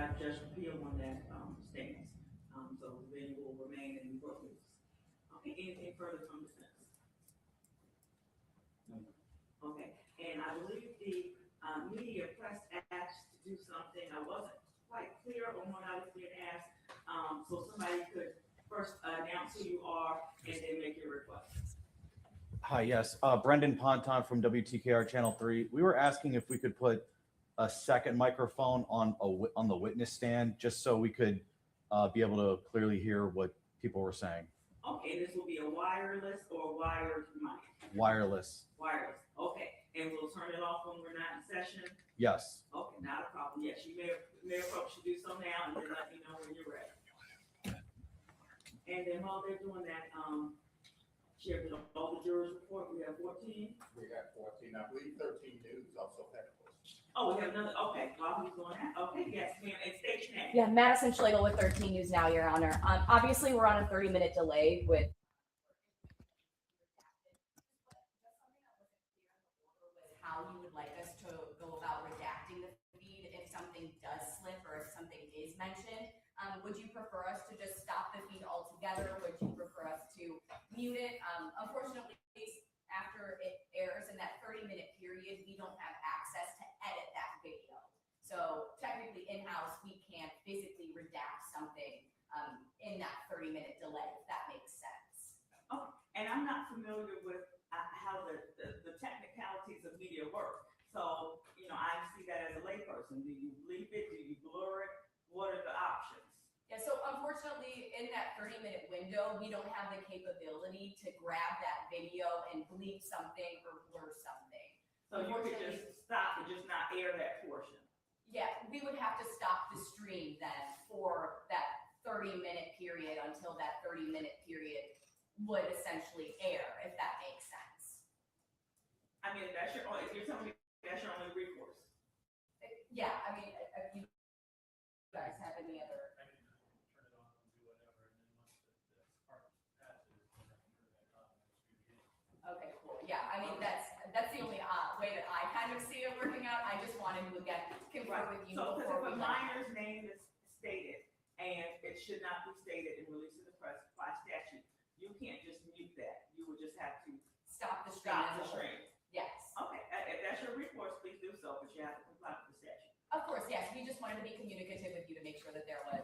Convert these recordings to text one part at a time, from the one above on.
have Judge Peel on that stance. So then will remain in both weeks. Okay, anything further from the defense? Okay, and I believe the media press asked to do something. I wasn't quite clear on what I was being asked. So somebody could first announce who you are and then make your request. Hi, yes, Brendan Ponton from WTKR Channel 3. We were asking if we could put a second microphone on the witness stand, just so we could be able to clearly hear what people were saying. Okay, this will be a wireless or wired mic? Wireless. Wireless, okay. And we'll turn it off when we're not in session? Yes. Okay, not a problem. Yes, you may approach should do so now and then let me know when you're ready. And then while they're doing that, Chair, did all the jurors report? We have 14? We got 14. I believe 13 news also had a question. Oh, we have another, okay, while he's doing that, okay, yes, ma'am, and state your name. Yeah, Madison Schlegel with 13 News Now, Your Honor. Obviously, we're on a 30-minute delay with. How you would like us to go about redacting the feed if something does slip or if something is mentioned. Would you prefer us to just stop the feed altogether? Would you prefer us to mute it? Unfortunately, after it airs in that 30-minute period, we don't have access to edit that video. So technically in-house, we can't physically redact something in that 30-minute delay, if that makes sense. Oh, and I'm not familiar with how the technicalities of media work. So, you know, I see that as a layperson. Do you bleep it? Do you blur it? What are the options? Yeah, so unfortunately, in that 30-minute window, we don't have the capability to grab that video and bleep something or blur something. So you could just stop and just not air that portion? Yeah, we would have to stop the stream then for that 30-minute period until that 30-minute period would essentially air, if that makes sense. I mean, if you're telling me that's your only recourse. Yeah, I mean, if you guys have any other. Okay, cool. Yeah, I mean, that's the only way that I kind of see it working out. I just wanted to, again, confirm with you. So, because if a minor's name is stated, and it should not be stated and released to the press by statute, you can't just mute that. You would just have to stop the stream. Stop the stream. Yes. Okay, if that's your recourse, please do so, but you have to comply with the statute. Of course, yes. We just wanted to be communicative with you to make sure that that was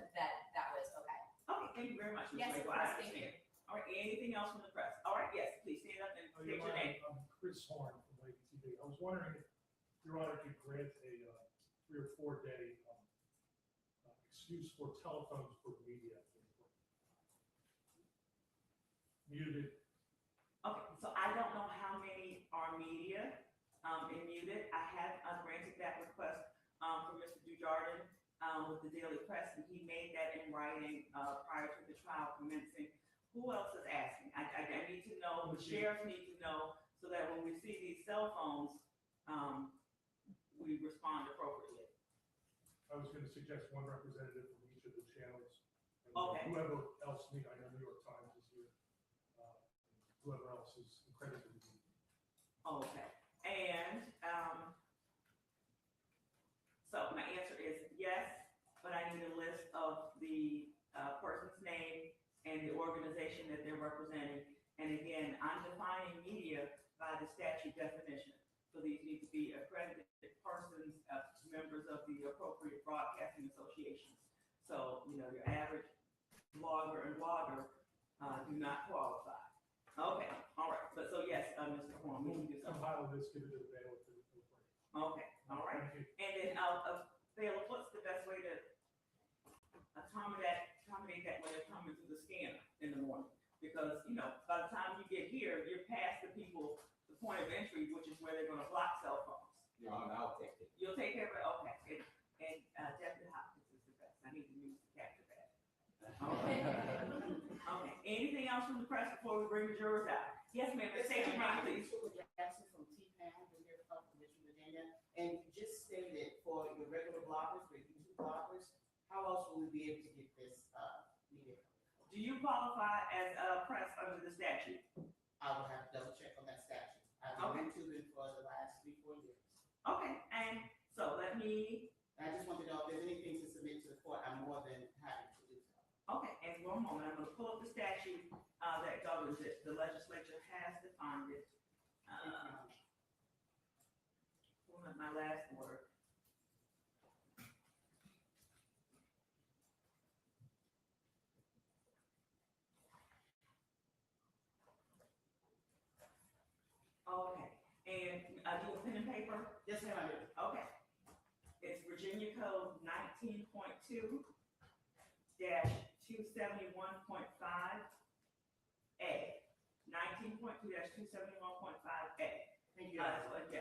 okay. Okay, thank you very much, Ms. Yes, Wago. of I course, thank you. understand. All right, anything else from the press? All right, yes, please stand up and state your name. I'm Chris Horn from Lake TV. I was wondering if Your Honor could grant a 3 or 4 day excuse for telephones for media. Muted. Okay, so I don't know how many are media and muted. I have granted that request from Mr. Dujardin with the Daily Press, and he made that in writing prior to the trial commencing. Who else is asking? I need to know, the sheriffs need to know, so that when we see these cell phones, we respond appropriately. I was going to suggest one representative from each of the channels. And Okay. Whoever else needs, I know New York Times is here. Whoever else is accredited. Okay, and so my answer is yes, but I need a list of the person's name and the organization that they're representing. And again, I'm defining media by the statute definition. So these need to be accredited persons, members of the appropriate broadcasting associations. So, you know, your average blogger and blogger do not qualify. Okay, all right. But so yes, Mr. Horn, we can do something. Compile this, give it to the bailiff. Okay, all right. And then, bailiff, what's the best way to accommodate that when they're coming through the scanner in the morning? Because, you know, by the time you get here, you're past the point of entry, which is where they're going to block cell phones. Your Honor, I'll take it. You'll take care of it? Okay. And Deputy Hopkins is the best. I need to use the capture that. Okay. Okay. Anything else from the press before we bring the jurors out? Yes, ma'am. Say your name, please. Jackson from TPAM, here from Virginia, and you just stated for your regular bloggers, for YouTube bloggers, how else will we be able to get this media? Do you qualify as a press under the statute? I will have to double check on that statute. I've been YouTubing for the last 3-4 years. Okay, and so let me. I just want to know if there's anything to submit to the one moment, I'm gonna pull up the statute, that governs it. The legislature has defined it. Pulling up my last word. Okay, and, do you have pen and paper? Yes, ma'am, I do. Okay. It's Virginia Code 19.2-271.5A. 19.2-271.5A. Thank you.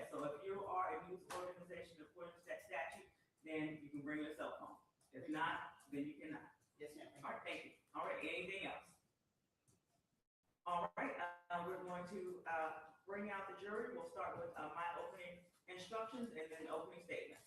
So if you are a youth organization according to that statute, then you can bring your cell phone. If not, then you cannot. Yes, ma'am. All right, thank you. All right, anything else? All right, we're going to bring out the jury. We'll start with my opening instructions and then opening statements.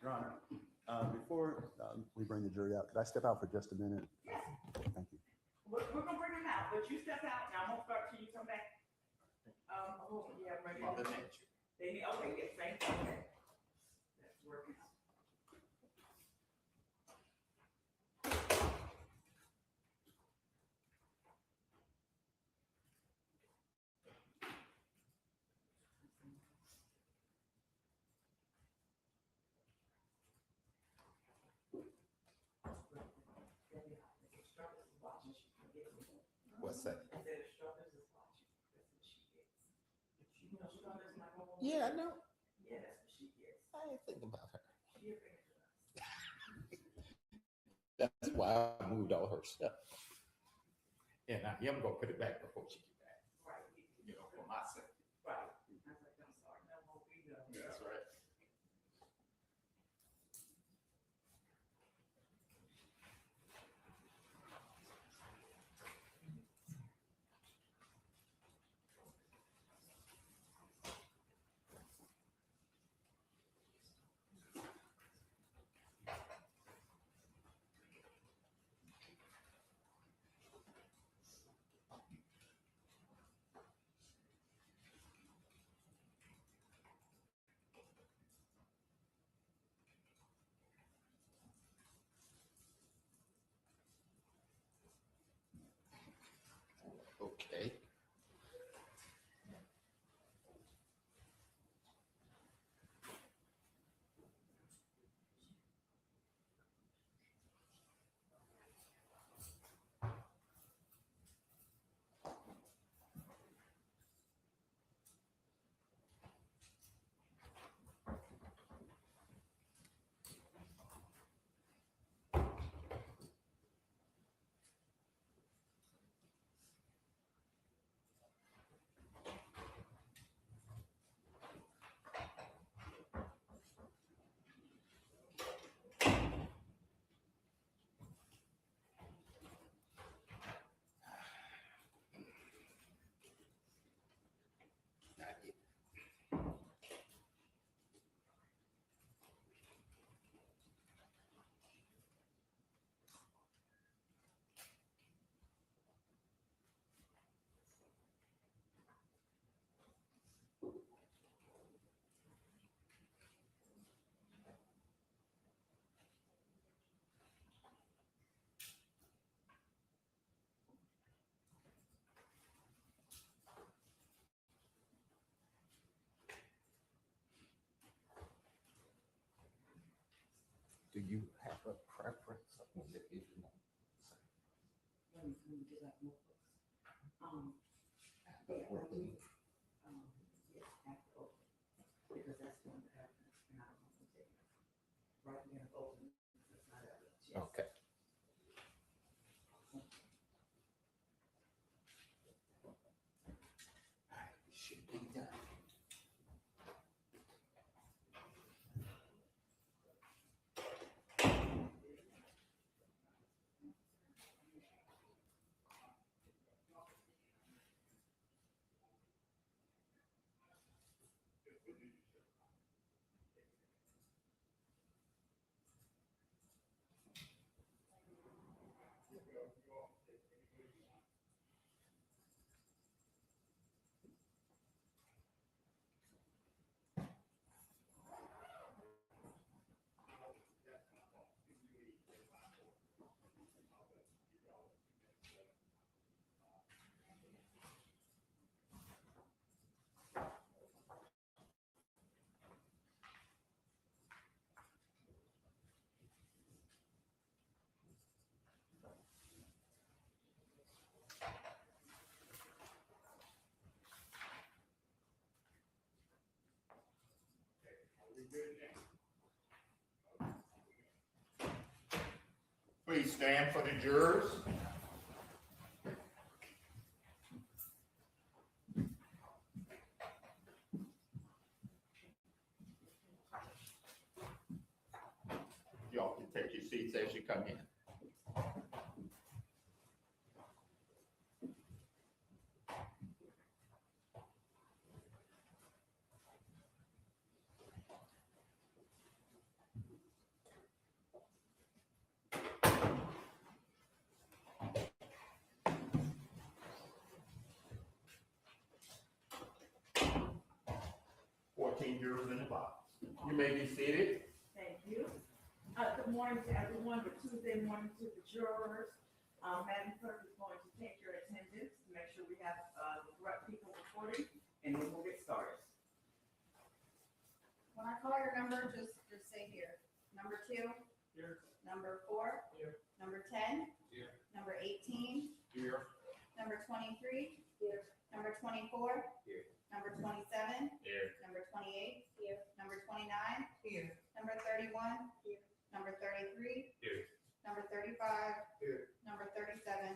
Your Honor, before we bring the jury out, could I step out for just a minute? Yes. Thank you. We're gonna bring them out, but you step out and I won't start till you come back. Yeah, right. Mother Nature. They need, okay, yes, thank you. Okay. That's working out. What's that? I said, Struthers is watching. That's what she gets. You know, Struthers not gonna. Yeah, I know. Yeah, that's what she gets. I ain't thinking about her. She a fan of us. That's why I moved all her stuff. And I am gonna put it back before she get back, Right. you know, for my sake. Right. I was like, I'm sorry, that won't be done. That's right. you have a preference on it if you want? Let me get that more books. But we're- Yes, after open, because that's when the evidence, and I don't want to take it. Right now, open, it's not evidence. Yes. Okay. Should be done. Please stand for the jurors. Y'all can take your seats as you come in. Jurors in the box. You may be seated. Thank you. Good morning to everyone, good Tuesday morning to the jurors. Madam Clerk is going to take your attendance to make sure we have the correct people reporting, and then we'll get started. When I call your number, just say here. Number 2. Here. Number 4. Here. Number 10. Here. Number 18. Here. Number 23. Here. Number 24. Here. Number 27. Here. Number 28. Here. Number 29. Here. Number 31. Here. Number 33. Here. Number 35. Here. Number 37.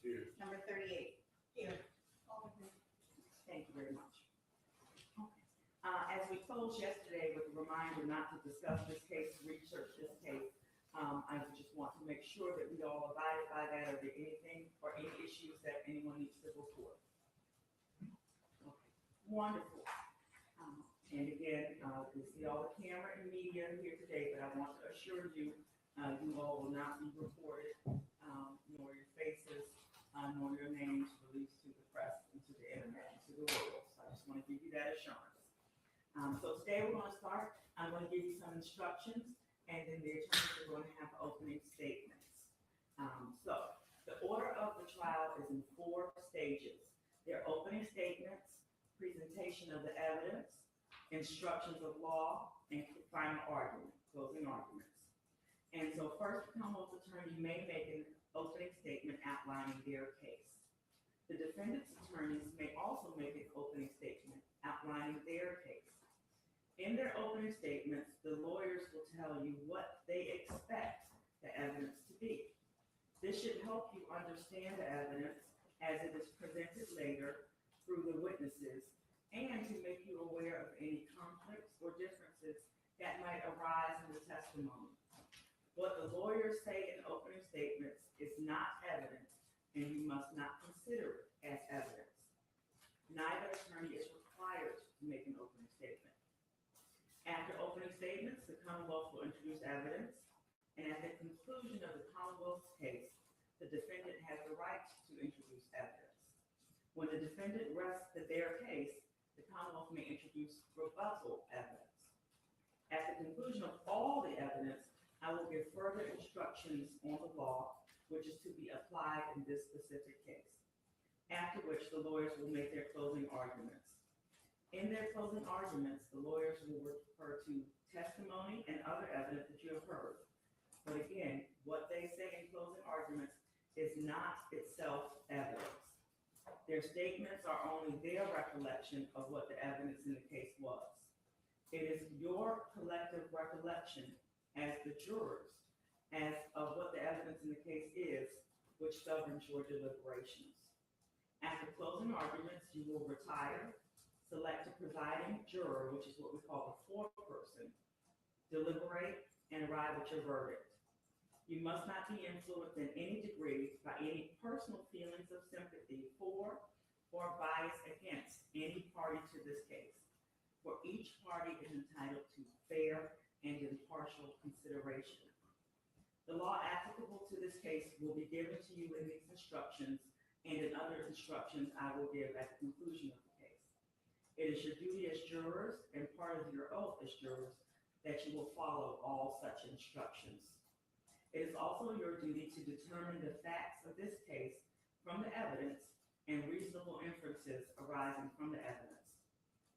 Here. Number 38. Here. Thank you very much. As we closed yesterday with a reminder not to discuss this case, research this case, I just want to make sure that we all abide by that. Are there anything or any issues that anyone needs to report? Okay. Wonderful. And again, we see all the camera and media here today, but I want to assure you, you all will not be reported, nor your faces, nor your names released to the press and to the internet and to the world. So I just want to give you that assurance. So today we're going to start. I'm going to give you some instructions, and then the attorneys are going to have opening statements. So the order of the trial is in 4 stages. There are opening statements, presentation of the evidence, instructions of law, and final argument, closing arguments. And so first, the Commonwealth's attorney may make an opening statement outlining their case. The defendant's attorneys may also make an opening statement outlining their case. In their opening statements, the lawyers will tell you what they expect the evidence to be. This should help you understand the evidence as it is presented later through the witnesses, and to make you aware of any conflicts or differences that might arise in the testimony. What the lawyers say in opening statements is not evidence, and you must not consider it as evidence. Neither attorney is required to make an opening statement. After opening statements, the Commonwealth will introduce evidence, and at the conclusion of the Commonwealth's case, the defendant has the right to introduce evidence. When the defendant rests their case, the Commonwealth may introduce rebuttal evidence. At the conclusion of all the evidence, I will give further instructions on the law, which is to be applied in this specific case. After which, the lawyers will make their closing arguments. In their closing arguments, the lawyers will refer to testimony and other evidence that you have heard. But again, what they say in closing arguments is not itself evidence. Their statements are only their recollection of what the evidence in the case was. It is your collective recollection as the jurors as of what the evidence in the case is, which governs your deliberations. After closing arguments, you will retire, select a presiding juror, which is what we call the fourth person, deliberate, and arrive at your verdict. You must not be influenced in any degree by any personal feelings of sympathy for or bias against any party to this case, for each party is entitled to fair and impartial consideration. The law applicable to this case will be given to you in these instructions and in other instructions I will give at the conclusion of the case. It is your duty as jurors and part of your oath as jurors that you will follow all such instructions. It is also your duty to determine the facts of this case from the evidence and reasonable inferences arising from the evidence.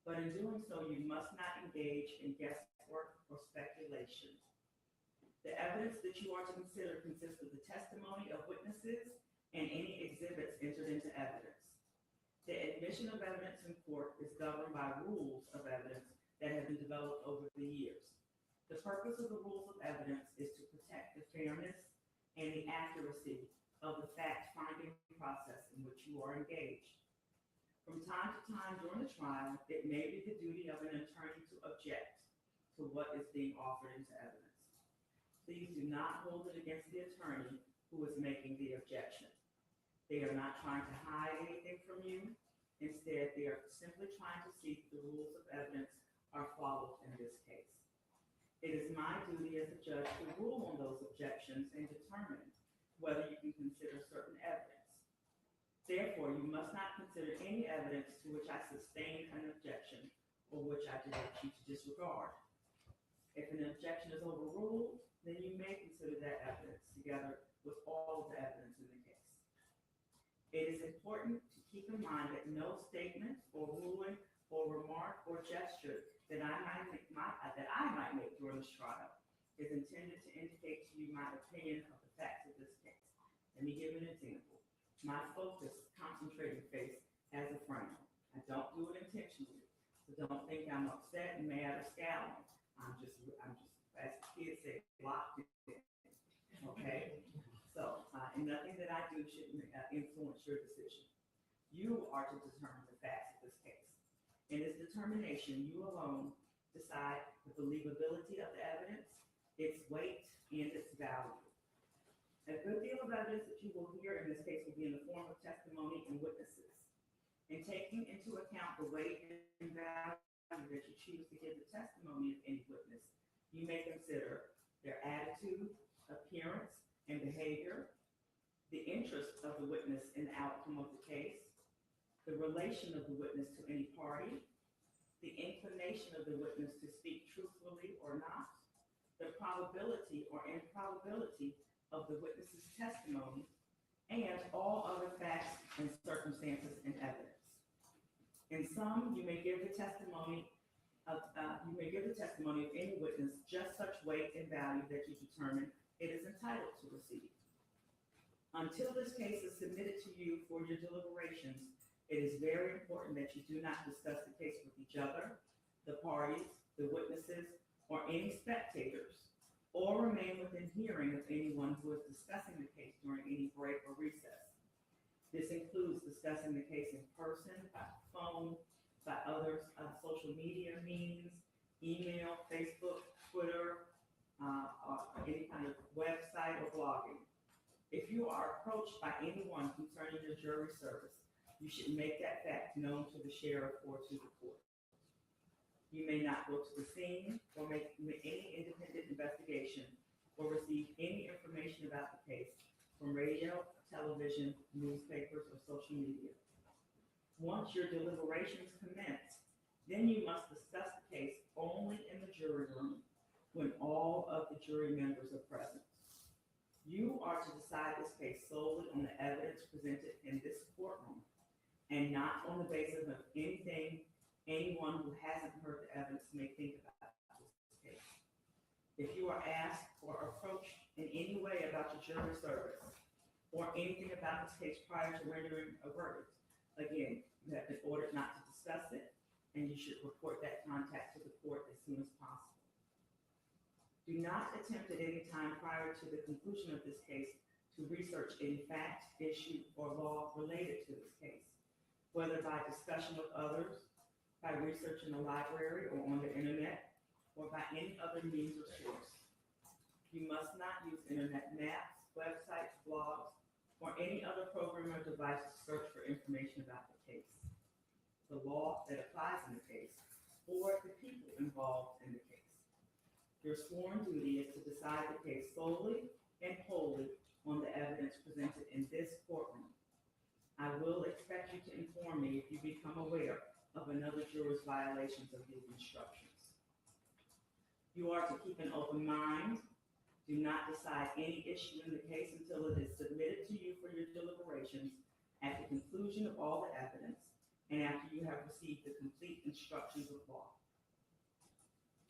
But in doing so, you must not engage in guesswork or speculation. The evidence that you are to consider consists of the testimony of witnesses and any exhibits entered into evidence. The admission of evidence in court is governed by rules of evidence that have been developed over the years. The purpose of the rules of evidence is to protect the fairness and the accuracy of the fact-finding process in which you are engaged. From time to time during the trial, it may be the duty of an attorney to object to what is being offered into evidence. Please do not hold it against the attorney who is making the objection. They are not trying to hide anything from you. Instead, they are simply trying to see if the rules of evidence are followed in this case. It is my duty as a judge to rule on those objections and determine whether you can consider certain evidence. Therefore, you must not consider any evidence to which I sustain an objection or which I direct you to disregard. If an objection is overruled, then you may consider that evidence together with all of the evidence in the case. It is important to keep in mind that no statement or ruling or remark or gesture that I might make during this trial is intended to indicate to you my opinion of the facts of this case. Let me give an example. My focus, concentrated face as a frame. I don't do it intentionally, so don't think I'm upset and mad or scowling. I'm just, as kids say, locked in. Okay? So, and nothing that I do should influence your decision. You are to determine the facts of this case. In this determination, you alone decide the believability of the evidence, its weight, and its value. A good deal of evidence that you will hear in this case will be in the form of testimony and witnesses. In taking into account the weight and value that you choose to give the testimony of any witness, you may consider their attitude, appearance, and behavior, the interest of the witness in the outcome of the case, the relation of the witness to any party, the inclination of the witness to speak truthfully or not, the probability or improbability of the witness's testimony, and all other facts and circumstances and evidence. In sum, you may give the testimony of any witness just such weight and value that you determine it is entitled to receive. Until this case is submitted to you for your deliberations, it is very important that you do not discuss the case with each other, the parties, the witnesses, or any spectators, or remain within hearing of anyone who is discussing the case during any break or recess. This includes discussing the case in person, by phone, by other social media means, email, Facebook, Twitter, or any kind of website or blogging. If you are approached by anyone concerning your jury service, you should make that fact known to the sheriff or to the court. You may not go to the scene or make any independent investigation or receive any information about the case from radio, television, newspapers, or social media. Once your deliberations commence, then you must discuss the case only in the jury room when all of the jury members are present. You are to decide this case solely on the evidence presented in this courtroom and not on the basis of anything anyone who hasn't heard the evidence may think about this case. If you are asked or approached in any way about your jury service or anything about this case prior to rendering a verdict, again, you have been ordered not to discuss it, and you should report that contact to the court as soon as possible. Do not attempt at any time prior to the conclusion of this case to research any fact, issue, or law related to this case, whether by discussion with others, by research in the library or on the internet, or by any other means or source. You must not use internet maps, websites, blogs, or any other program or device to search for information about the case, the law that applies in the case, or the people involved in the case. Your sworn duty is to decide the case solely and wholly on the evidence presented in this courtroom. I will expect you to inform me if you become aware of another juror's violations of these instructions. You are to keep an open mind. Do not decide any issue in the case until it is submitted to you for your deliberations at the conclusion of all the evidence and after you have received the complete instructions of law.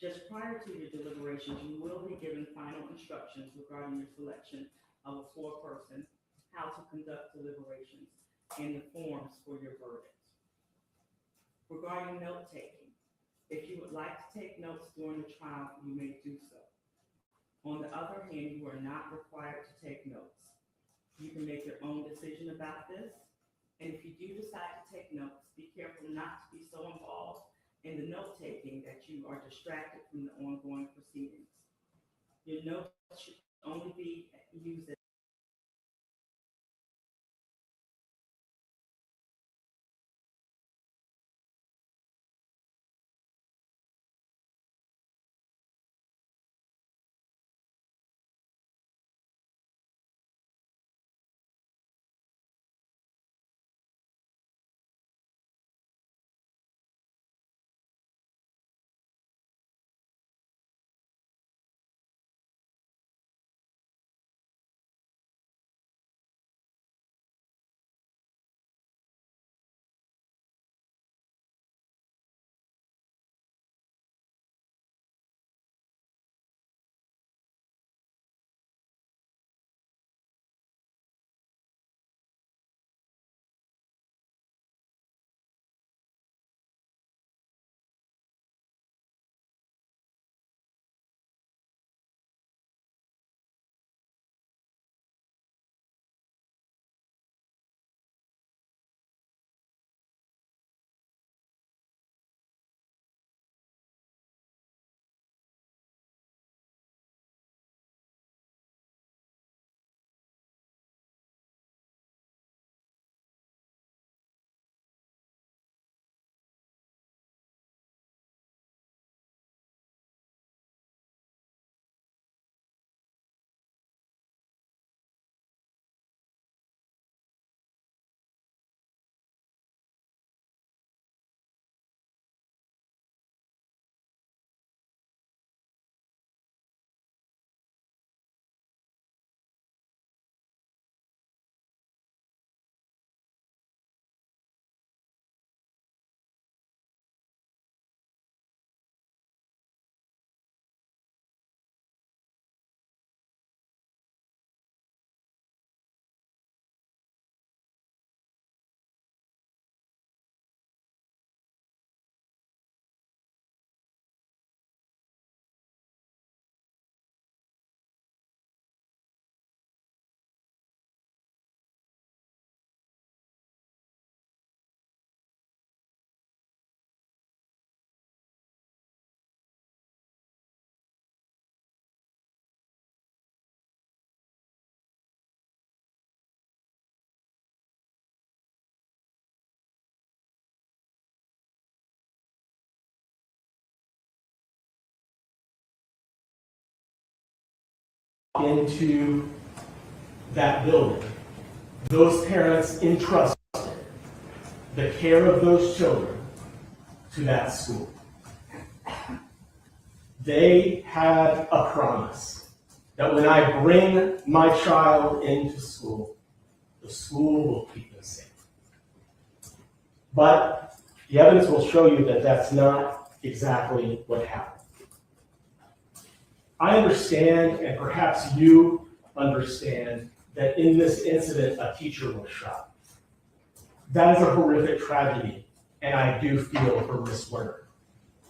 Just prior to your deliberations, you will be given final instructions regarding your selection of a foreperson, how to conduct deliberations, and the forms for your verdict. Regarding note-taking, if you would like to take notes during the trial, you may do so. On the other hand, you are not required to take notes. You can make your own decision about this, and if you do decide to take notes, be careful not to be so involved in the note-taking that you are distracted from the ongoing proceedings. Your notes should only be used as into that building. Those parents entrusted the care of those children to that school. They had a promise that when I bring my child into school, the school will keep them safe. But the evidence will show you that that's not exactly what happened. I understand, and perhaps you understand, that in this incident, a teacher was shot. That is a horrific tragedy, and I do feel for Miss Werner.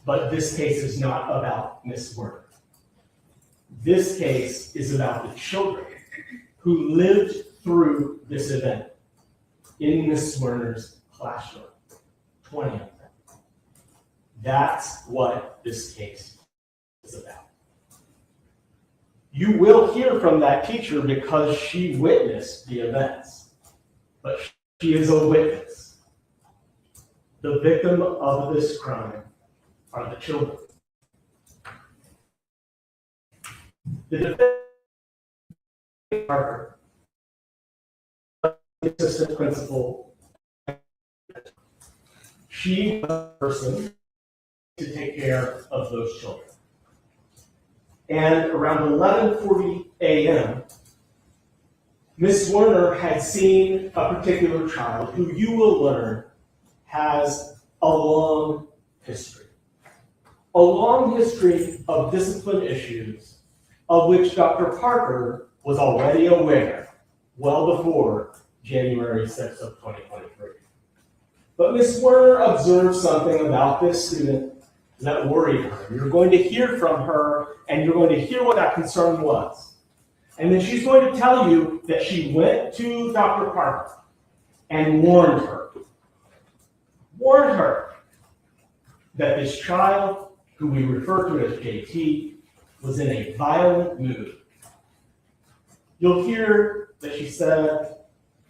But this case is not about Miss Werner. This case is about the children who lived through this event in Miss Werner's classroom, 20 of them. That's what this case is about. You will hear from that teacher because she witnessed the events, but she is a witness. The victim of this crime are the children. The defendant, Parker, the assistant principal, she was the person to take care of those children. And around 11:40 a.m., Miss Werner had seen a particular child who you will learn has a long history. A long history of discipline issues of which Dr. Parker was already aware well before January 6th of 2023. But Miss Werner observed something about this student that worried her. You're going to hear from her, and you're going to hear what that concern was. And then she's going to tell you that she went to Dr. Parker and warned her that this child, who we refer to as JT, was in a violent mood. You'll hear that she said,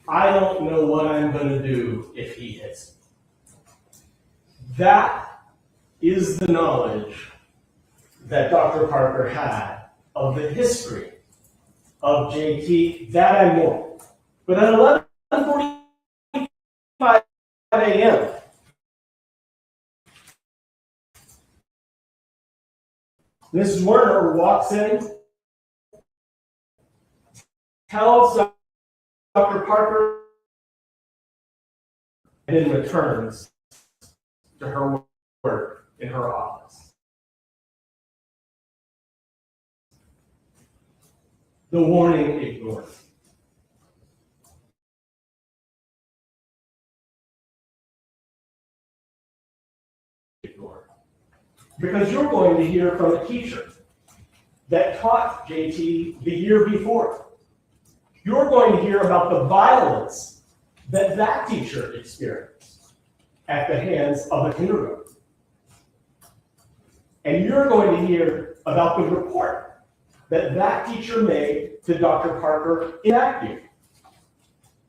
"I don't know what I'm going to do if he hits me." That is the knowledge that Dr. Parker had of the history of JT, that and more. But at 11:45 a.m., Mrs. Werner walks in, tells Dr. Parker, and then returns to her work in her office. The warning ignored. Because you're going to hear from a teacher that taught JT the year before. You're going to hear about the violence that that teacher experienced at the hands of a kindergarten. And you're going to hear about the report that that teacher made to Dr. Parker in that year.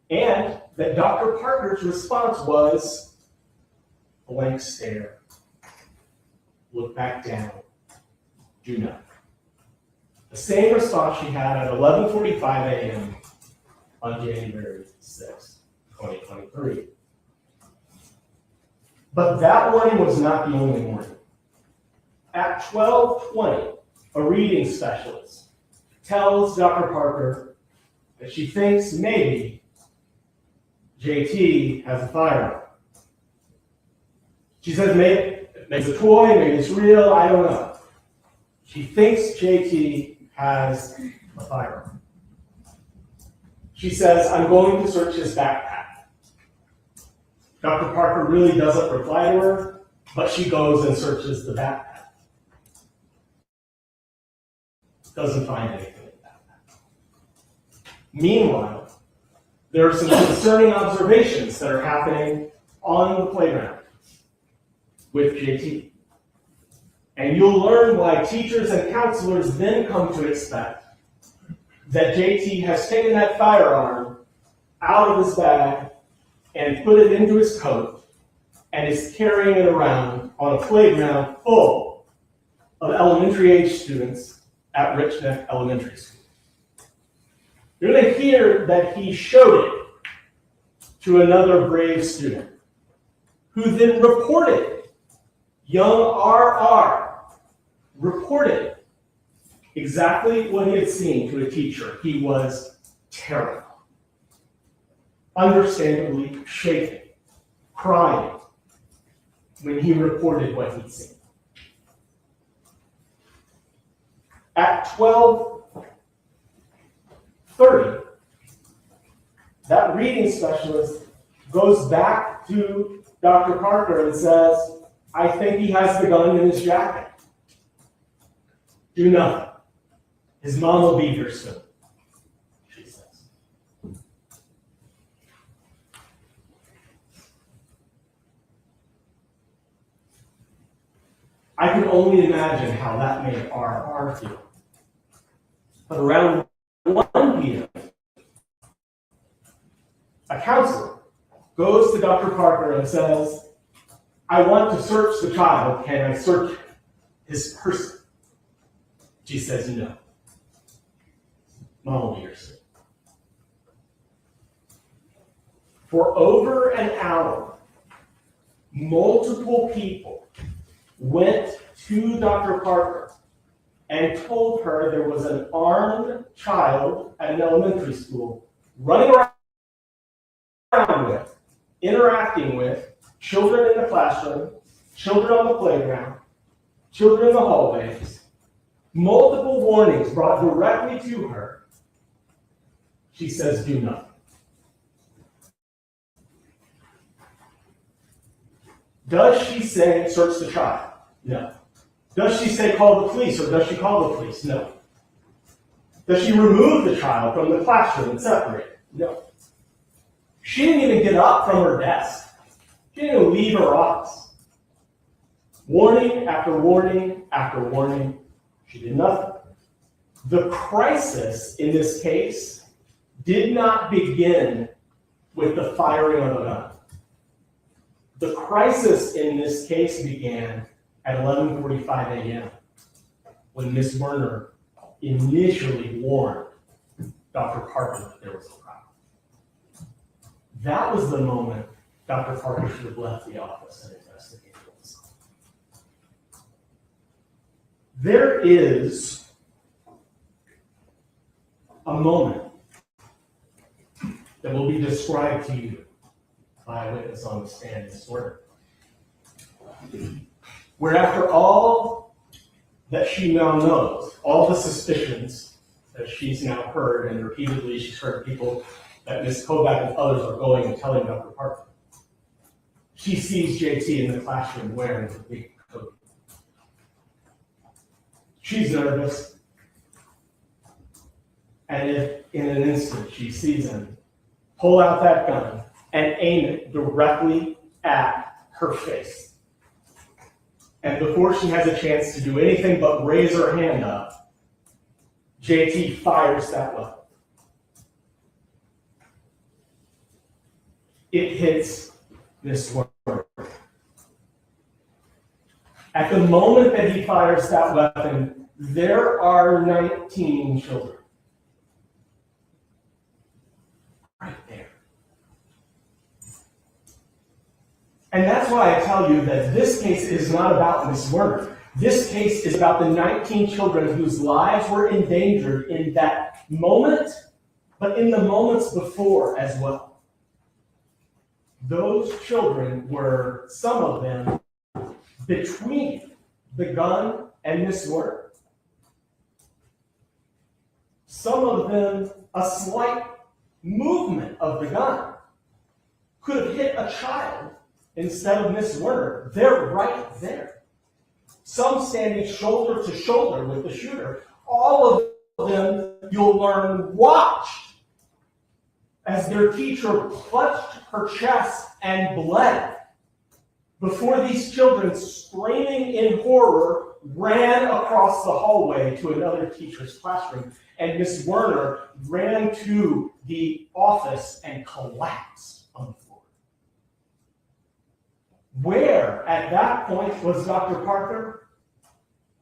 And that Dr. Parker's response was blank stare. Look back down. Do nothing. The same response she had at 11:45 a.m. on January 6, 2023. But that warning was not the only warning. At 12:20, a reading specialist tells Dr. Parker that she thinks maybe JT has a firearm. She says maybe it's a toy, maybe it's real, I don't know. She thinks JT has a firearm. She says, "I'm going to search his backpack." Dr. Parker really doesn't reply to her, but she goes and searches the backpack. Doesn't find anything in the backpack. Meanwhile, there are some concerning observations that are happening on the playground with JT. And you'll learn why teachers and counselors then come to expect that JT has taken that firearm out of his bag and put it into his coat and is carrying it around on a playground full of elementary age students at Richneck Elementary School. You're going to hear that he showed it to another brave student, who then reported, young RR reported exactly what he had seen to a teacher. He was terrified, understandably shaken, crying when he reported what he'd seen. At 12:30, that reading specialist goes back to Dr. Parker and says, I think he has the gun in his jacket. Do nothing. His mom will be here soon, she says. I can only imagine how that made our feel. But around 1 p.m., a counselor goes to Dr. Parker and says, I want to search the child. Can I search his person? She says no. Mom will be here soon. For over an hour, multiple people went to Dr. Parker and told her there was an armed child at an elementary school running around with, interacting with children in the classroom, children on the playground, children in the hallways. Multiple warnings brought directly to her. She says, do nothing. Does she say, search the child? No. Does she say, call the police, or does she call the police? No. Does she remove the child from the classroom and separate it? No. She didn't even get up from her desk. She didn't even leave her office. Warning after warning after warning, she did nothing. The crisis in this case did not begin with the firing of a gun. The crisis in this case began at 11:45 a.m. when Ms. Werner initially warned Dr. Parker that there was a problem. That was the moment Dr. Parker should have left the office and investigated this. There is a moment that will be described to you by a witness on the stand this morning, where after all that she now knows, all the suspicions that she's now heard, and repeatedly she's heard people that Ms. Kovac and others are going and telling Dr. Parker, she sees JT in the classroom wearing the big coat. She's nervous, and if in an instant she sees him pull out that gun and aim it directly at her face. And before she has a chance to do anything but raise her hand up, JT fires that weapon. It hits Miss Werner. At the moment that he fires that weapon, there are 19 children. Right there. And that's why I tell you that this case is not about Miss Werner. This case is about the 19 children whose lives were endangered in that moment, but in the moments before as well. Those children were, some of them, between the gun and Miss Werner. Some of them, a slight movement of the gun could have hit a child instead of Miss Werner. They're right there. Some standing shoulder to shoulder with the shooter. All of them, you'll learn, watched as their teacher clutched her chest and bled before these children, screaming in horror, ran across the hallway to another teacher's classroom. And Miss Werner ran to the office and collapsed on the floor. Where, at that point, was Dr. Parker?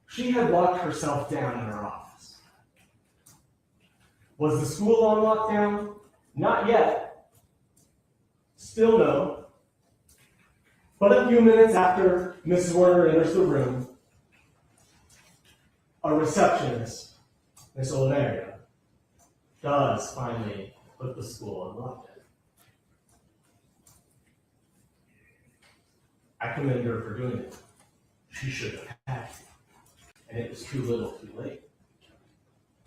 She had locked herself down in her office. Was the school on lockdown? Not yet. Still no. But a few minutes after Mrs. Werner enters the room, a receptionist, Miss Oleria, does finally put the school on lockdown. I commend her for doing it. She should have had to. And it was too little, too late.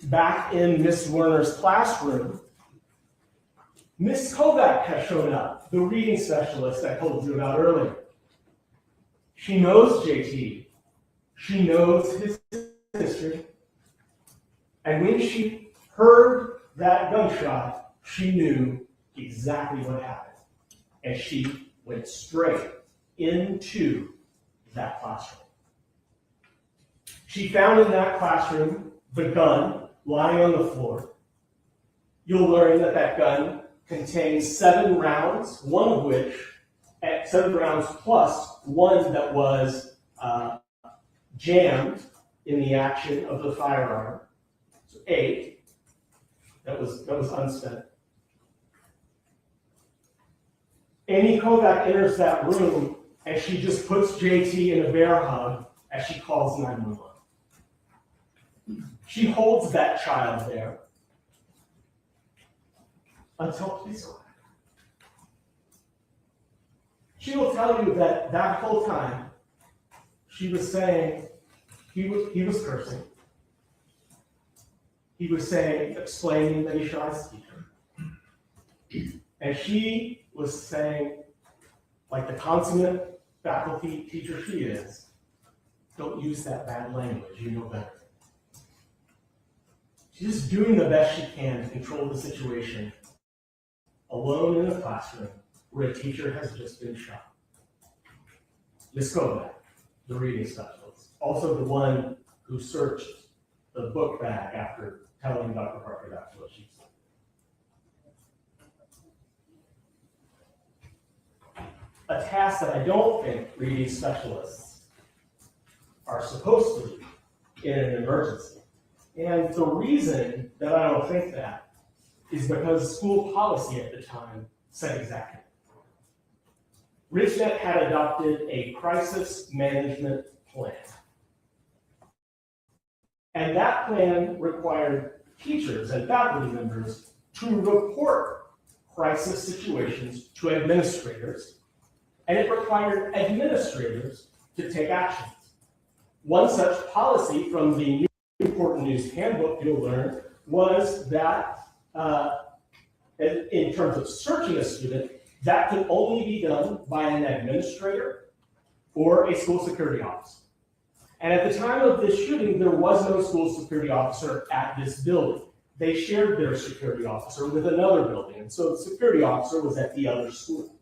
back in Miss Werner's classroom, Miss Kovac has shown up, the reading specialist I told you about earlier. She knows JT. She knows his history. And when she heard that gunshot, she knew exactly what happened. And she went straight into that classroom. She found in that classroom the gun lying on the floor. You'll learn that that gun contains 7 rounds, one of which, 7 rounds plus one that was jammed in the action of the firearm. So 8 that was unspent. Amy Kovac enters that room and she just puts JT in a bear hug as she calls 911. She holds that child there until police arrive. She will tell you that that whole time she was saying, he was cursing. He was saying, explaining that he shot his teacher. And she was saying, like the consummate faculty teacher she is, don't use that bad language, you know better. She's just doing the best she can to control the situation, alone in a classroom where a teacher has just been shot. Ms. Kovac, the reading specialist, also the one who searched the book bag after telling Dr. Parker that's what she said. A task that I don't think reading specialists are supposed to do in an emergency. And the reason that I don't think that is because school policy at the time said exactly. Richneck had adopted a crisis management plan. And that plan required teachers and faculty members to report crisis situations to administrators, and it required administrators to take actions. One such policy from the Newport News Handbook, you'll learn, was that in terms of searching a student, that could only be done by an administrator or a school security officer. And at the time of this shooting, there was no school security officer at this building. They shared their security officer with another building, and so the security officer was at the other school.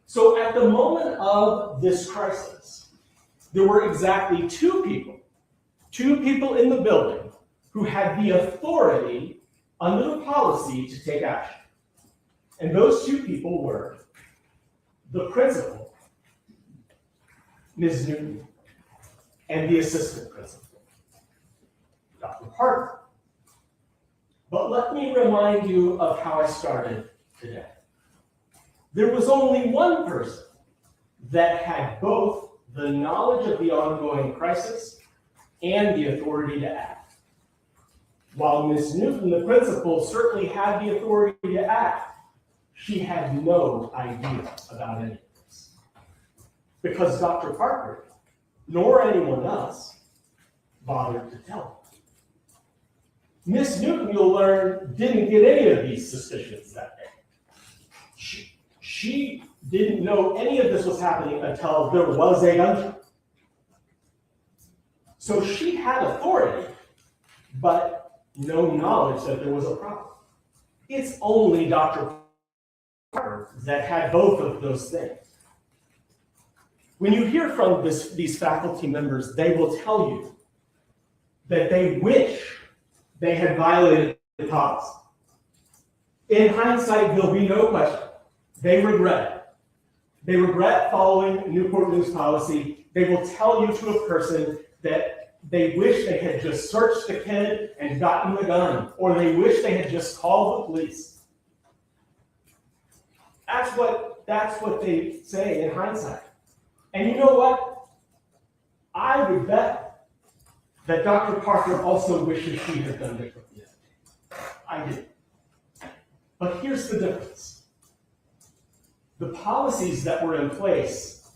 So at the moment of this crisis, there were exactly two people in the building who had the authority under the policy to take action. And those two people were the principal, Ms. Newton, and the assistant principal, Dr. Parker. But let me remind you of how I started today. There was only one person that had both the knowledge of the ongoing crisis and the authority to act. While Ms. Newton, the principal, certainly had the authority to act, she had no idea about any of this. Because Dr. Parker, nor anyone else, bothered to tell her. Miss Newton, you'll learn, didn't get any of these suspicions that day. She didn't know any of this was happening until there was a gunshot. So she had authority, but no knowledge that there was a problem. It's only Dr. Parker that had both of those things. When you hear from these faculty members, they will tell you that they wish they had violated the policy. In hindsight, there'll be no question. They regret it. They regret following Newport News policy. They will tell you to a person that they wish they had just searched the kid and gotten the gun, or they wish they had just called the police. That's what they say in hindsight. And you know what? I would bet that Dr. Parker also wishes she had done differently. I do. But here's the difference. The policies that were in place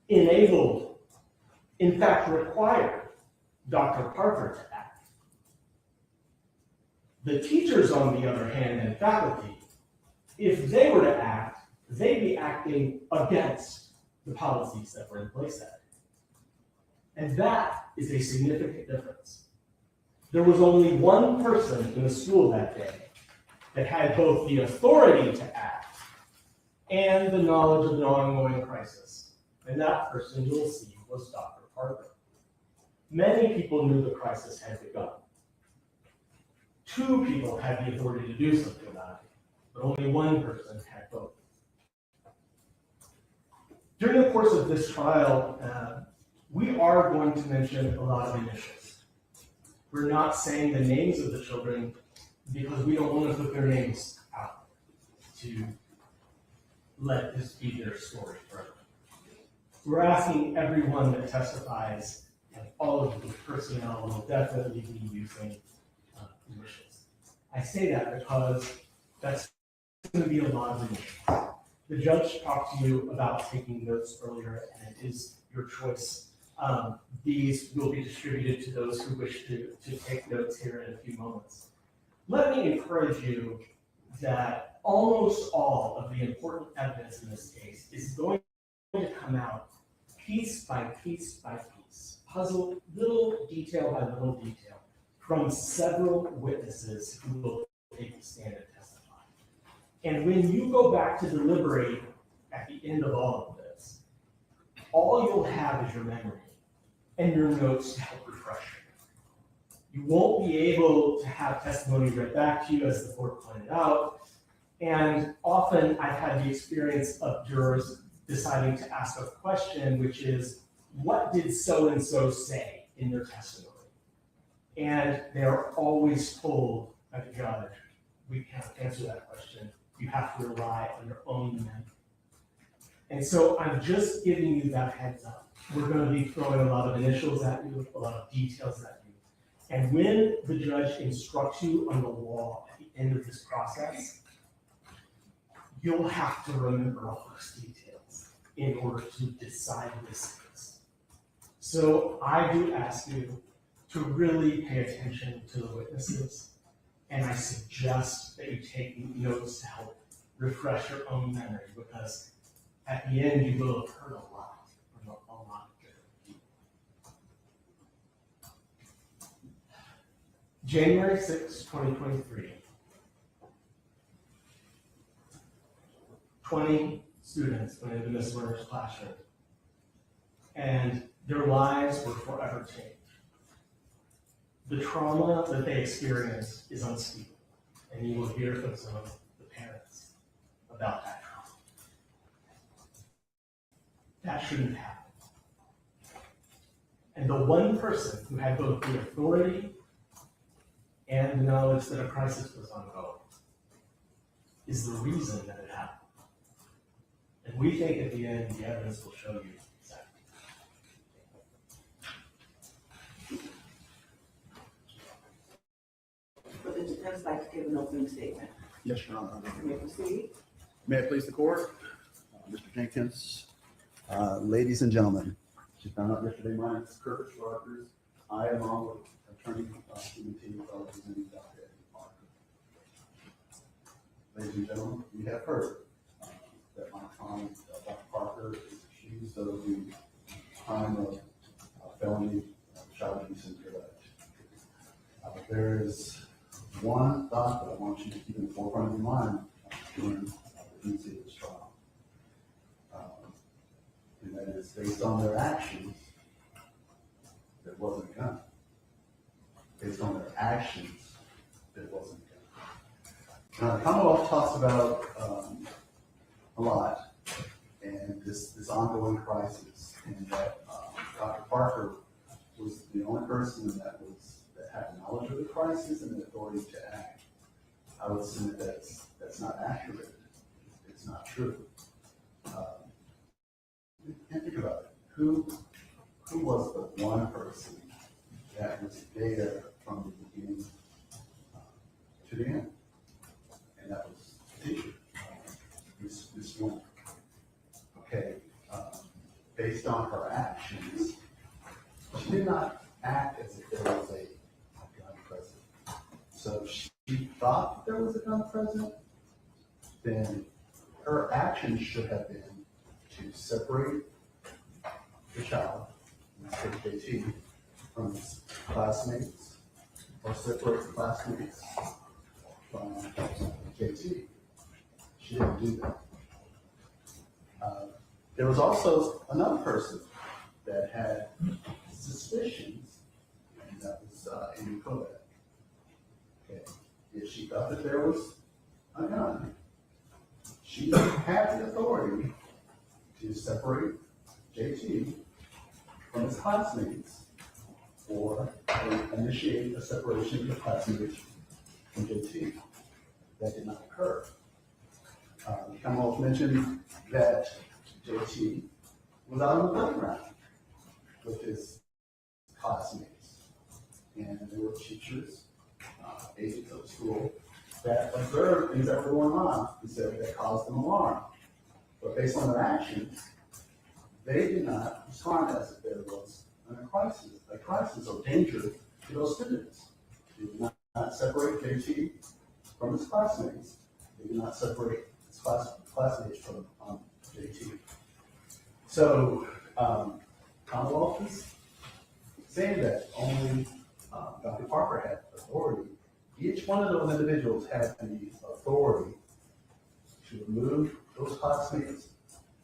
enabled, in fact required, Dr. Parker to act. The teachers, on the other hand, and faculty, if they were to act, they'd be acting against the policies that were in place that day. And that is a significant difference. There was only one person in the school that day that had both the authority to act and the knowledge of an ongoing crisis. And that person, you'll see, was Dr. Parker. Many people knew the crisis had begun. 2 people had the authority to do something about it, but only one person had both. During the course of this trial, we are going to mention a lot of initials. We're not saying the names of the children because we don't want to put their names out to let this be their story forever. We're asking everyone that testifies, and all of the personnel will definitely be using initials. I say that because that's going to be a lot of initials. The judge talked to you about taking notes earlier, and it is your choice. These will be distributed to those who wish to take notes here in a few moments. Let me encourage you that almost all of the important evidence in this case is going to come out piece by piece by piece, puzzle little detail by little detail, from several witnesses who will take the stand and testify. And when you go back to deliberate at the end of all of this, all you'll have is your memory and your notes to help refresh you. You won't be able to have testimony read back to you, as the court pointed out. And often I've had the experience of jurors deciding to ask a question, which is, what did so-and-so say in their testimony? And they're always told by the judge, we can't answer that question. You have to rely on your own memory. And so I'm just giving you that heads up. We're going to be throwing a lot of initials at you, a lot of details at you. And when the judge instructs you on the law at the end of this process, you'll have to remember all those details in order to decide this case. So I do ask you to really pay attention to the witnesses, and I suggest that you take notes to help refresh your own memory, because at the end you will have heard a lot from a lot of different people. January 6, 2023. 20 students went into Miss Werner's classroom, and their lives were forever changed. The trauma that they experienced is unspeakable, and you will hear from some of the parents about that trauma. That shouldn't happen. And the one person who had both the authority and the knowledge that a crisis was ongoing is the reason that it happened. And we think at the end, the evidence will show you exactly. Would the defense like to give an opening statement? Yes, Your Honor. You may proceed. May it please the court? Mr. Jenkins, ladies and gentlemen, as you found out yesterday, my name is Kurt Rogers. I am on with attorney Timothy representing Dr. Eddie Parker. Ladies and gentlemen, you have heard that my client, Dr. Parker, is accused of the crime of felony child abuse and neglect. There is one thought that I want you to keep in the forefront of your mind during the pendency of this trial. And that is, based on their actions, there wasn't a gun. Based on their actions, there wasn't a gun. Now, the Commonwealth talks about a lot, and this ongoing crisis, and that Dr. Parker was the only person that had knowledge of the crisis and the authority to act. I would assume that that's not accurate. It's not true. And think about it. Who was the one person that was there from the beginning to the end? And that was the teacher, Miss Warner. Okay, based on her actions, she did not act as if there was a gun present. So she thought there was a gun present, then her action should have been to separate the child, in this case JT, from his classmates, or separate the classmates from JT. She didn't do that. There was also another person that had suspicions, and that was Amy Kovac. Okay. If she thought that there was a gun, she had the authority to separate JT from his classmates or initiate a separation of the classmates from JT. That did not occur. Commonwealth mentioned that JT was out on the playground with his classmates, and there were teachers, agents of the school that observed things that were going on, and said that caused them alarm. But based on their actions, they did not respond as if there was a crisis or danger to those students. They did not separate JT from his classmates. They did not separate his classmates from JT. So, Commonwealth is saying that only Dr. Parker had authority. Each one of those individuals had the authority to remove those classmates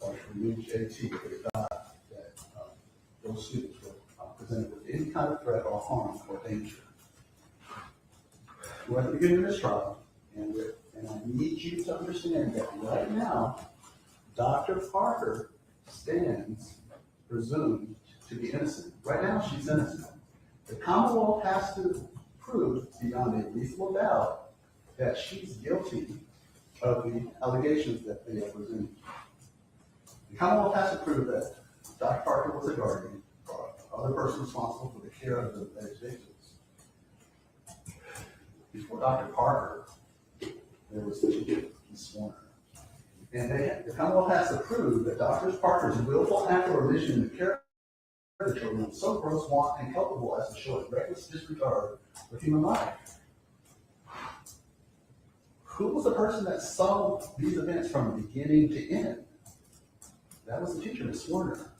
or to remove JT if they thought that those students were presented with any kind of threat or harm or danger. We're at the beginning of this trial, and I need you to understand that right now, Dr. Parker stands presumed to be innocent. Right now, she's innocent. The Commonwealth has to prove beyond a reasonable doubt that she's guilty of the allegations that they are presenting. The Commonwealth has to prove that Dr. Parker was a guardian or other person responsible for the care of the alleged victims. Before Dr. Parker, there was the teacher, Ms. Warner. And the Commonwealth has to prove that Dr. Parker's willful act or omission to care of the children was so gross, wanton, and culpable as to show a reckless disregard for human life. Who was the person that saw these events from beginning to end? That was the teacher, Ms. Warner.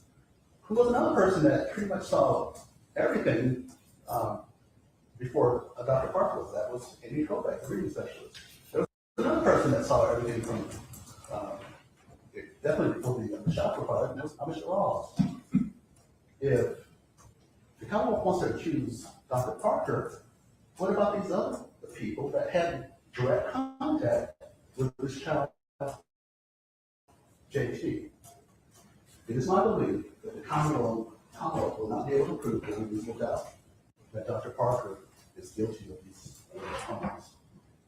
Who was another person that pretty much saw everything before Dr. Parker was? That was Amy Kovac, the reading specialist. There was another person that saw everything from definitely before the shots were fired, and that was Mr. Ross. If the Commonwealth wants to accuse Dr. Parker, what about these other people that had direct contact with this child, JT? It is my belief that the Commonwealth will not be able to prove beyond reasonable doubt that Dr. Parker is guilty of these crimes.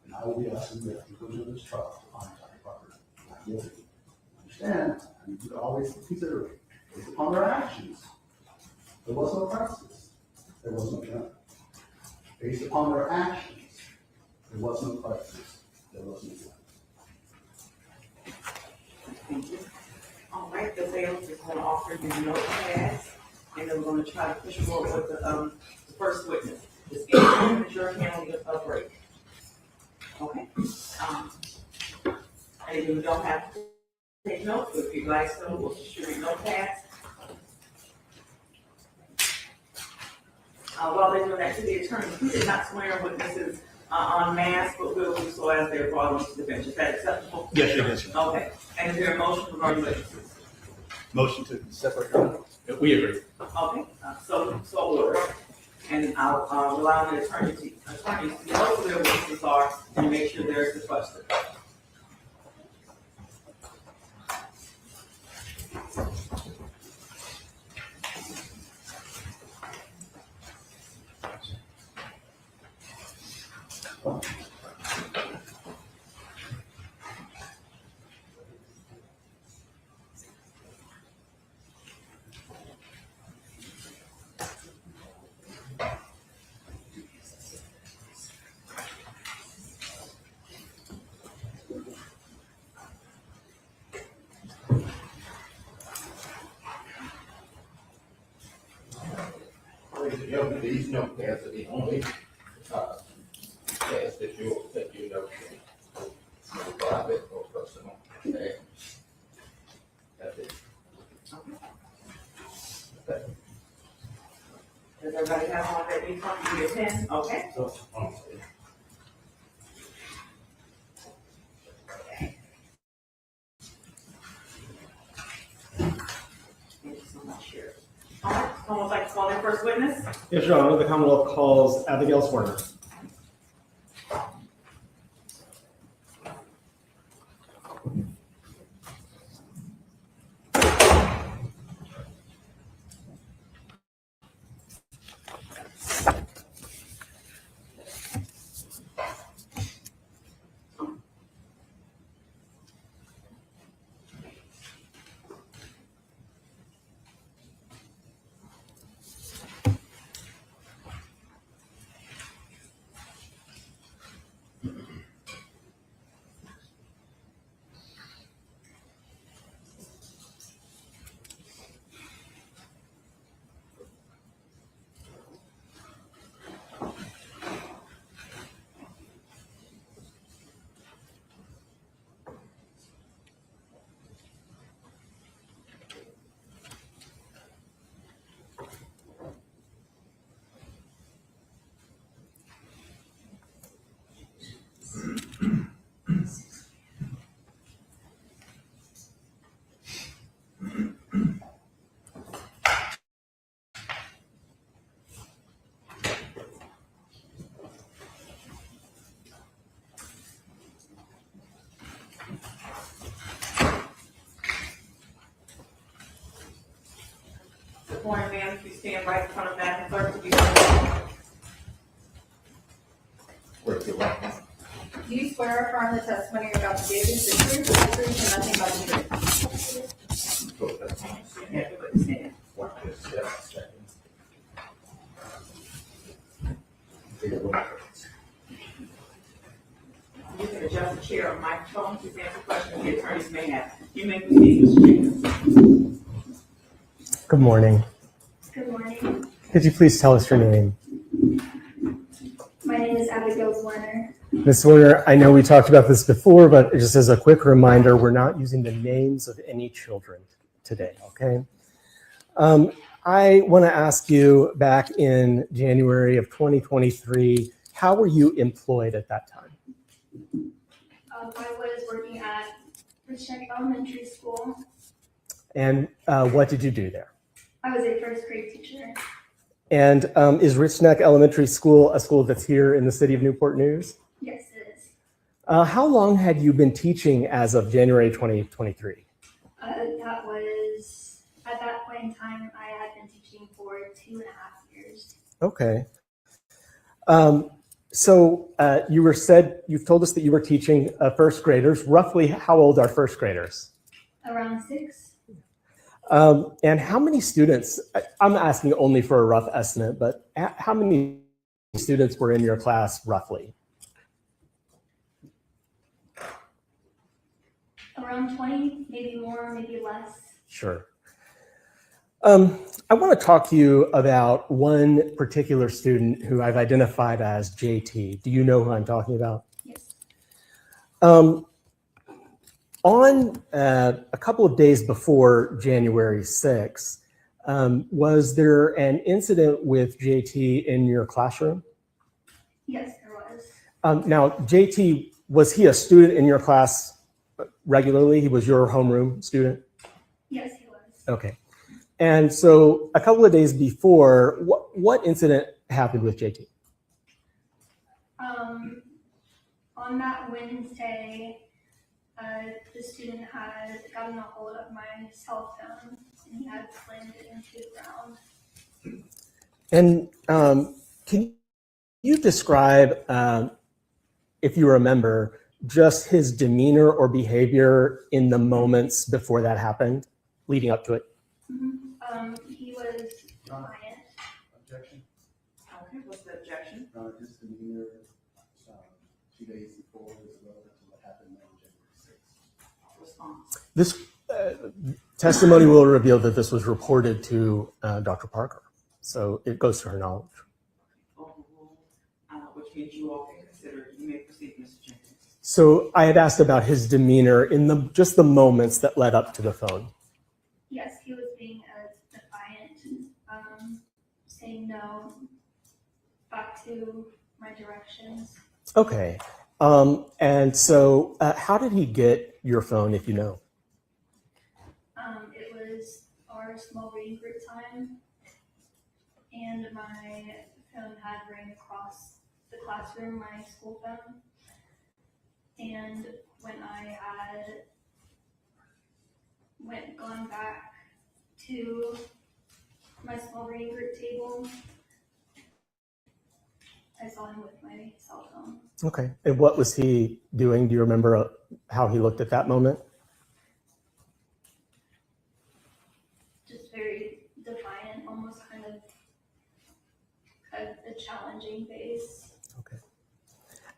And I will be asking the conclusion of this trial to find Dr. Parker not guilty. Understand, I need you to always consider it based upon their actions. There was no crisis. There was no gun. Based upon their actions, there was no crisis. There was no gun. Thank you. All right, the bailiff is going to offer you notepads, and then we're going to try to push forward with the first witness. Just get your handling a break. Okay. And if you don't have to take notes, if you'd like so, we'll distribute notepads. While they're doing that, to the attorney, we did not swear witnesses en masse, but we'll do so as they're brought onto the bench. Is that acceptable? Yes, it is. Okay. And is there a motion regarding witnesses? Motion to separate. We agree. Okay, so order. And I'll allow the attorneys to know who their witnesses are and make sure they're sequestered. Ladies and gentlemen, these notepads are the only test that you know, private or personal. Okay. That's it. Okay. Does everybody have one that needs one to be a pen? Okay. So, Thank you so much, Sheriff. All right, someone would like to call their first witness? Yes, Your Honor, the Commonwealth calls Abigail Swerner. Good morning, ma'am. If you stand right in front of Madam Clerk to be sworn. where's the right one? Do you swear or affirm the testimony you're about to give is the truth, the truth, and nothing but the truth? So that's fine. Yeah, everybody stand. Watch this, yeah, second. Take a look. You can adjust the chair or microphone to answer questions the attorneys may have. You may proceed, Mr. Jenkins. Good morning. Good morning. Could you please tell us your name? My name is Abigail Warner. Ms. Werner, I know we talked about this before, but just as a quick reminder, we're not using the names of any children today, okay? I want to ask you, back in January of 2023, how were you employed at that time? I was working at Richneck Elementary School. And what did you do there? I was a first grade teacher. And is Richneck Elementary School a school that's here in the city of Newport News? Yes, it is. How long had you been teaching as of January 2023? That was, at that point in time, I had been teaching for 2.5 years. Okay. You've told us that you were teaching first graders. Roughly how old are first graders? Around 6. And how many students, I'm asking only for a rough estimate, but how many students were in your class roughly? Around 20, maybe more, maybe less. Sure. I want to talk to you about one particular student who I've identified as JT. Do you know who I'm talking about? Yes. On a couple of days before January 6th, was there an incident with JT in your classroom? Yes, there was. Now, JT, was he a student in your class regularly? He was your homeroom student? Yes, he was. Okay. And so a couple of days before, what incident happened with JT? On that Wednesday, the student had gotten a hold of my cell phone and he had slammed it into the ground. And can you describe, if you remember, just his demeanor or behavior in the moments before that happened, leading up to it? He was defiant. Objection? Okay, what's the objection? His demeanor 2 days before is relevant to what happened on January 6th. Response. This testimony will reveal that this was reported to Dr. Parker. So it goes to her knowledge. Which means you all can considered. You may proceed, Mr. Jenkins. So I had asked about his demeanor in just the moments that led up to the phone. Yes, he was being defiant, saying no back to my directions. Okay. And so how did he get your phone, if you know? It was our small reading group time, and my phone had rang across the classroom, my school phone. And when I had gone back to my small reading group table, I saw him with my cell phone. Okay. And what was he doing? Do you remember how he looked at that moment? Just very defiant, almost kind of a challenging face. Okay.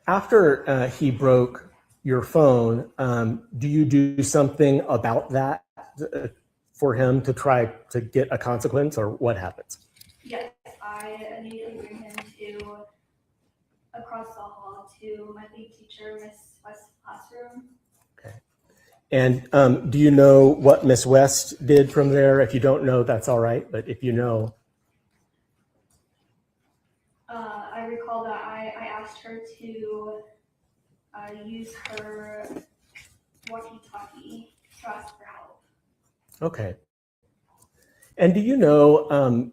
After he broke your phone, do you do something about that for him to try to get a consequence, or what happens? Yes, I immediately bring him to across the hall to my lead teacher, Miss West's classroom. Okay. And do you know what Miss West did from there? If you don't know, that's all right. But if you know. I recall that I asked her to use her walkie-talkie to ask for help. Okay. And do you know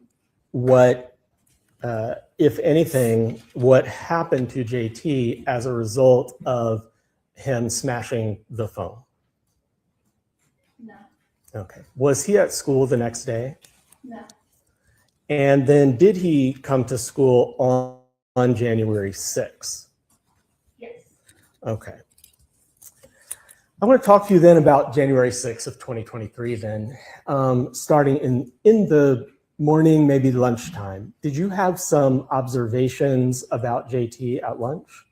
what, if anything, what happened to JT as a result of him smashing the phone? No, Okay. Was he at school the next day? no, And then did he come to school on January 6th? yes. Okay. I want to talk to you then about January 6th of 2023 then, starting in the morning, maybe lunchtime. Did you have some observations about JT at lunch?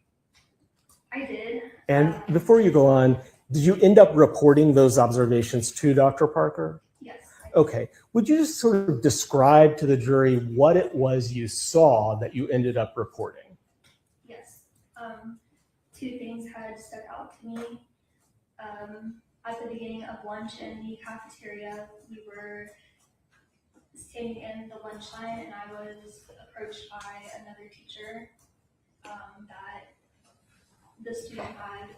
I did. And before you go on, did you end up reporting those observations to Dr. Parker? Yes. Okay. Would you just sort of describe to the jury what it was you saw that you ended up reporting? Yes. Two things had stuck out to me. At the beginning of lunch in the cafeteria, we were standing in the lunch line, and I was approached by another teacher that the student had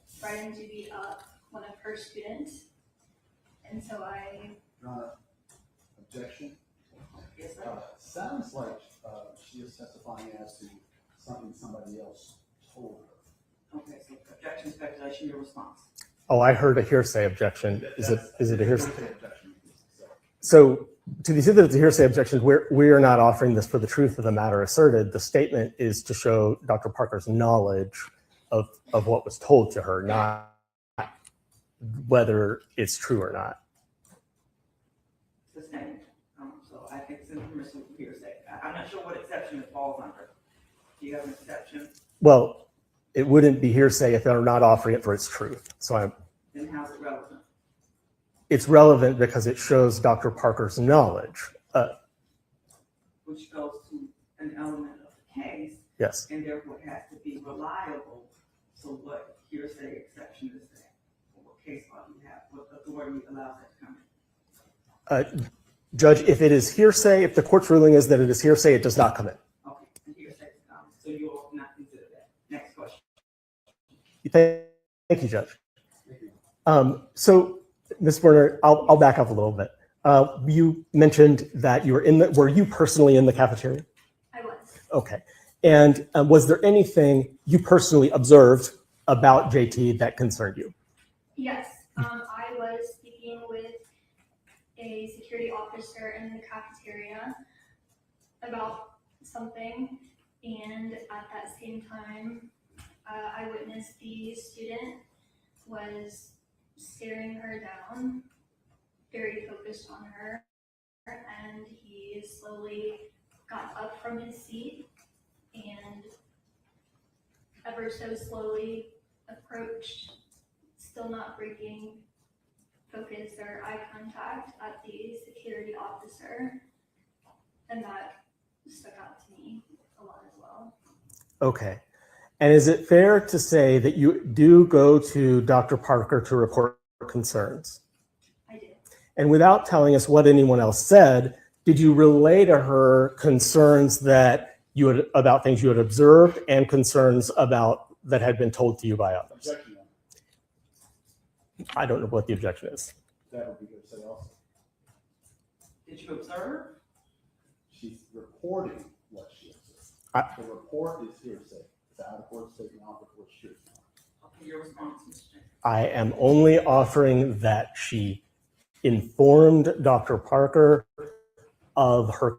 threatened to beat up one of her students. And so I... Objection? Yes, sir. Sounds like she is testifying as to something somebody else told her. Okay, so objection, speculation, your response. Oh, I heard a hearsay objection. Is it a hearsay? Objection. So to the extent that it's a hearsay objection, we are not offering this for the truth of the matter asserted. The statement is to show Dr. Parker's knowledge of what was told to her, not whether it's true or not. Sustained. So I think it's impermissible hearsay. I'm not sure what exception it falls under. Do you have an exception? Well, it wouldn't be hearsay if they're not offering it for its truth. So Then how's it relevant? it's relevant because it shows Dr. Parker's knowledge. Which goes to an element of the case, Yes. and therefore it has to be reliable. So what hearsay exception is that? Or what case law do you have? What authority allows that to come in? Judge, if it is hearsay, if the court's ruling is that it is hearsay, it does not come in. Okay, and hearsay, so you will not consider that. Next question. Thank you, Judge. So, Ms. Werner, I'll back up a little bit. You mentioned that you were were you personally in the cafeteria? I was. Okay. And was there anything you personally observed about JT that concerned you? Yes. I was speaking with a security officer in the cafeteria about something, and at that same time, I witnessed the student was staring her down, very focused on her, and he slowly got up from his seat and ever so slowly approached, still not breaking focus or eye contact at the security officer, and that stuck out to me a lot as well. Okay. And is it fair to say that you do go to Dr. Parker to report concerns? I did. And without telling us what anyone else said, did you relay to her concerns that you had about things you had observed and concerns about that had been told to you by others? Objection. I don't know what the objection is. That would be hearsay also. Did you observe? She's reporting what she observed. The report is hearsay. It's out of court statement, out of court truth. Okay, your response, Mr. James. I am only offering that she informed Dr. Parker of her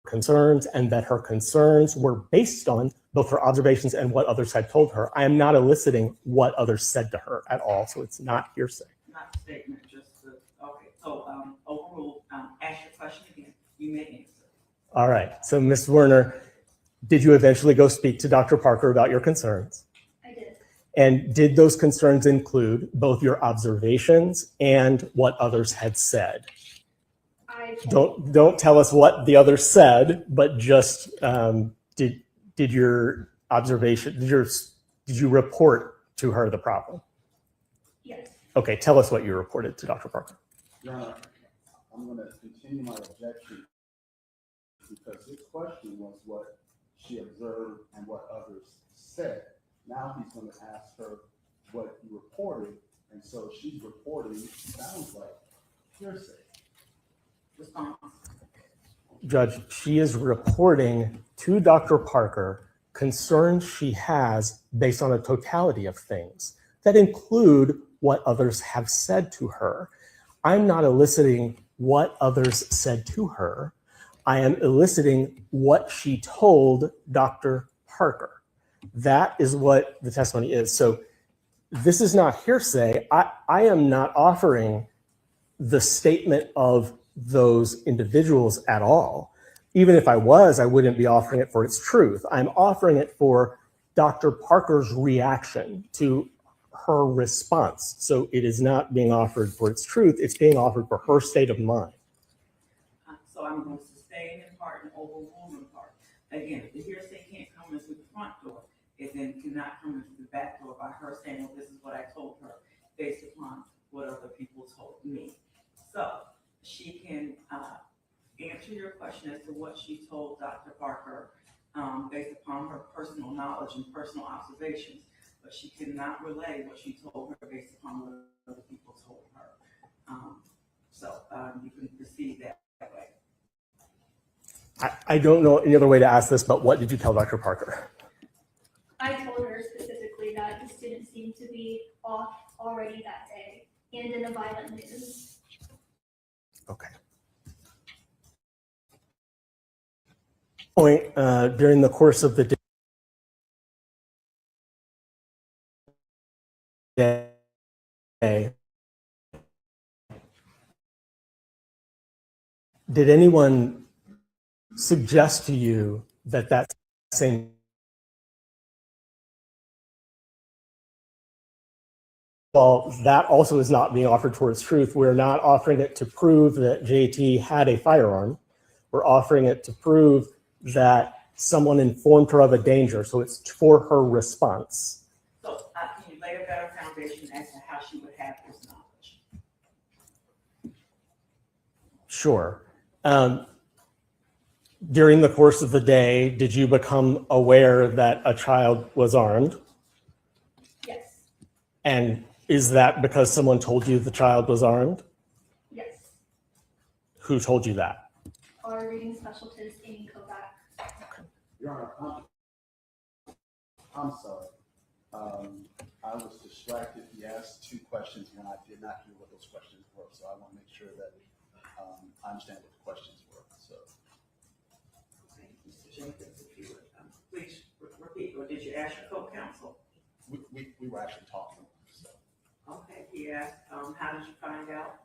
concerns and that her concerns were based on both her observations and what others had told her. I am not eliciting what others said to her at all, so it's not hearsay. Not the statement, just the, okay, so, overruled, ask your question again, you may answer. All right, so Ms. Werner, did you eventually go speak to Dr. Parker about your concerns? I did. And did those concerns include both your observations and what others had said? Don't tell us what the others said, but just did your observation, did you report to her the problem? Yes. Okay, tell us what you reported to Dr. Parker. Your Honor, I'm going to continue my objection because his question was what she observed and what others said. Now he's going to ask her what you reported, and so she's reporting, sounds like hearsay. Response. Judge, she is reporting to Dr. Parker concerns she has based on a totality of things that include what others have said to her. I'm not eliciting what others said to her. I am eliciting what she told Dr. Parker. That is what the testimony is. So this is not hearsay. I am not offering the statement of those individuals at all. Even if I was, I wouldn't be offering it for its truth. I'm offering it for Dr. Parker's reaction to her response. So it is not being offered for its truth. It's being offered for her state of mind. So I'm going to sustain in part and overrule in part. Again, if the hearsay can't come in through the front door, it then cannot come in through the back door by her saying, well, this is what I told her based upon what other people told me. So she can answer your question as to what she told Dr. Parker based upon her personal knowledge and personal observations, but she cannot relay what she told her based upon what other people told her. So you can proceed that way. I don't know any other way to ask this, but what did you tell Dr. Parker? I told her specifically that the student seemed to be off already that day and in a violent mood. Okay. Point during the course of the day, did anyone suggest to you that that same well, that also is not being offered for its truth. We're not offering it to prove that JT had a firearm. We're offering it to prove that someone informed her of a danger. So it's for her response. So can you lay a better foundation as to how she would have this knowledge? Sure. During the course of the day, did you become aware that a child was armed? Yes. And is that because someone told you the child was armed? Yes. Who told you that? Our reading specialist, Amy Kovac. Your Honor, I'm sorry. I was distracted. He asked two questions and I did not hear what those questions were. So I want to make sure that I understand what the questions were. So. Okay, Mr. Jenkins, if you would please repeat, or did you ask your co-counsel? We were actually talking. So. Okay, he asked, how did you find out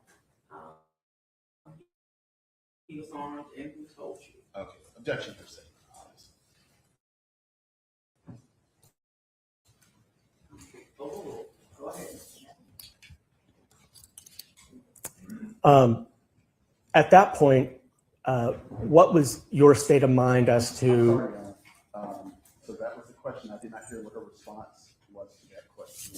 he was armed and who told you? Okay, objection per se. Overruled. Go ahead. At that point, what was your state of mind as to? So that was the question. I did not hear what her response was to that question.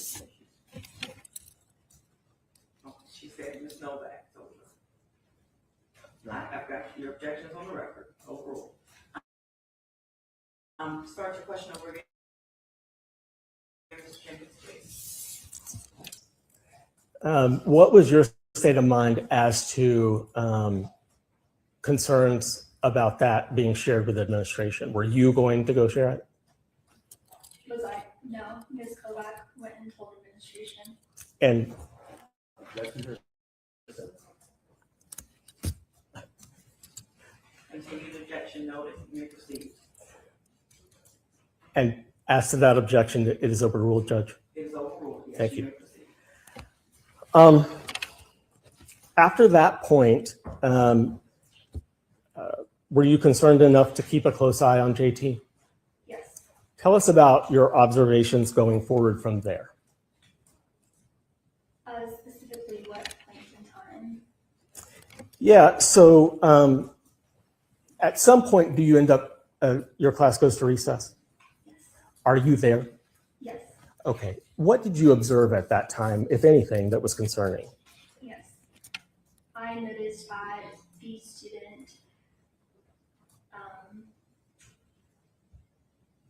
She said Ms. Novak told her. I've got your objections on the record, overruled. Start your question over again. Mr. Jenkins, please. What was your state of mind as to concerns about that being shared with administration? Were you going to go share it? Was I? No, Ms. Kovac went and told administration. And Continued objection noted. You may proceed. And as to that objection, it is overruled, Judge. It is overruled. Yes, Thank you. you. May proceed. After that point, were you concerned enough to keep a close eye on JT? Yes. Tell us about your observations going forward from there. Specifically what point in time? Yeah, so at some point, do you end up, your class goes to recess? Yes. Are you there? Yes. Okay. What did you observe at that time, if anything, that was concerning? Yes. I noticed that the student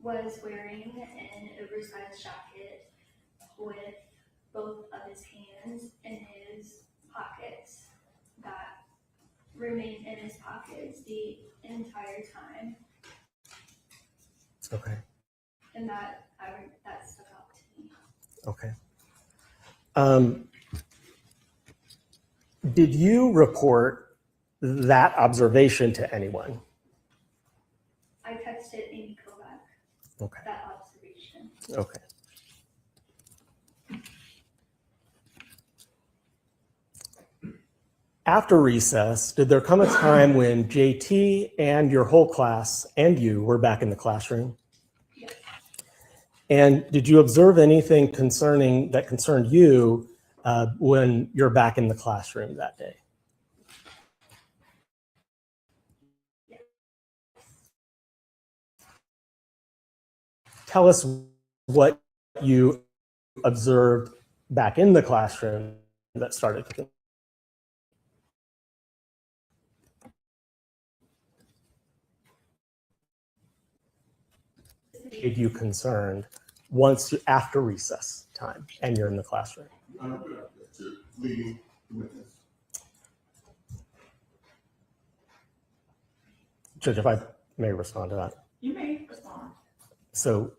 was wearing an oversized jacket with both of his hands in his pockets that remained in his pockets the entire time. Okay. And that stuck out to me. Okay. Did you report that observation to anyone? I texted Amy Kovac Okay. that observation. Okay. After recess, did there come a time when JT and your whole class and you were back in the classroom? Yes. And did you observe anything that concerned you when you're back in the classroom that day? Yes. Tell us what you observed back in the classroom that started to made you concerned after recess time and you're in the classroom. Leading witness. Judge, if I may respond to that. You may respond. So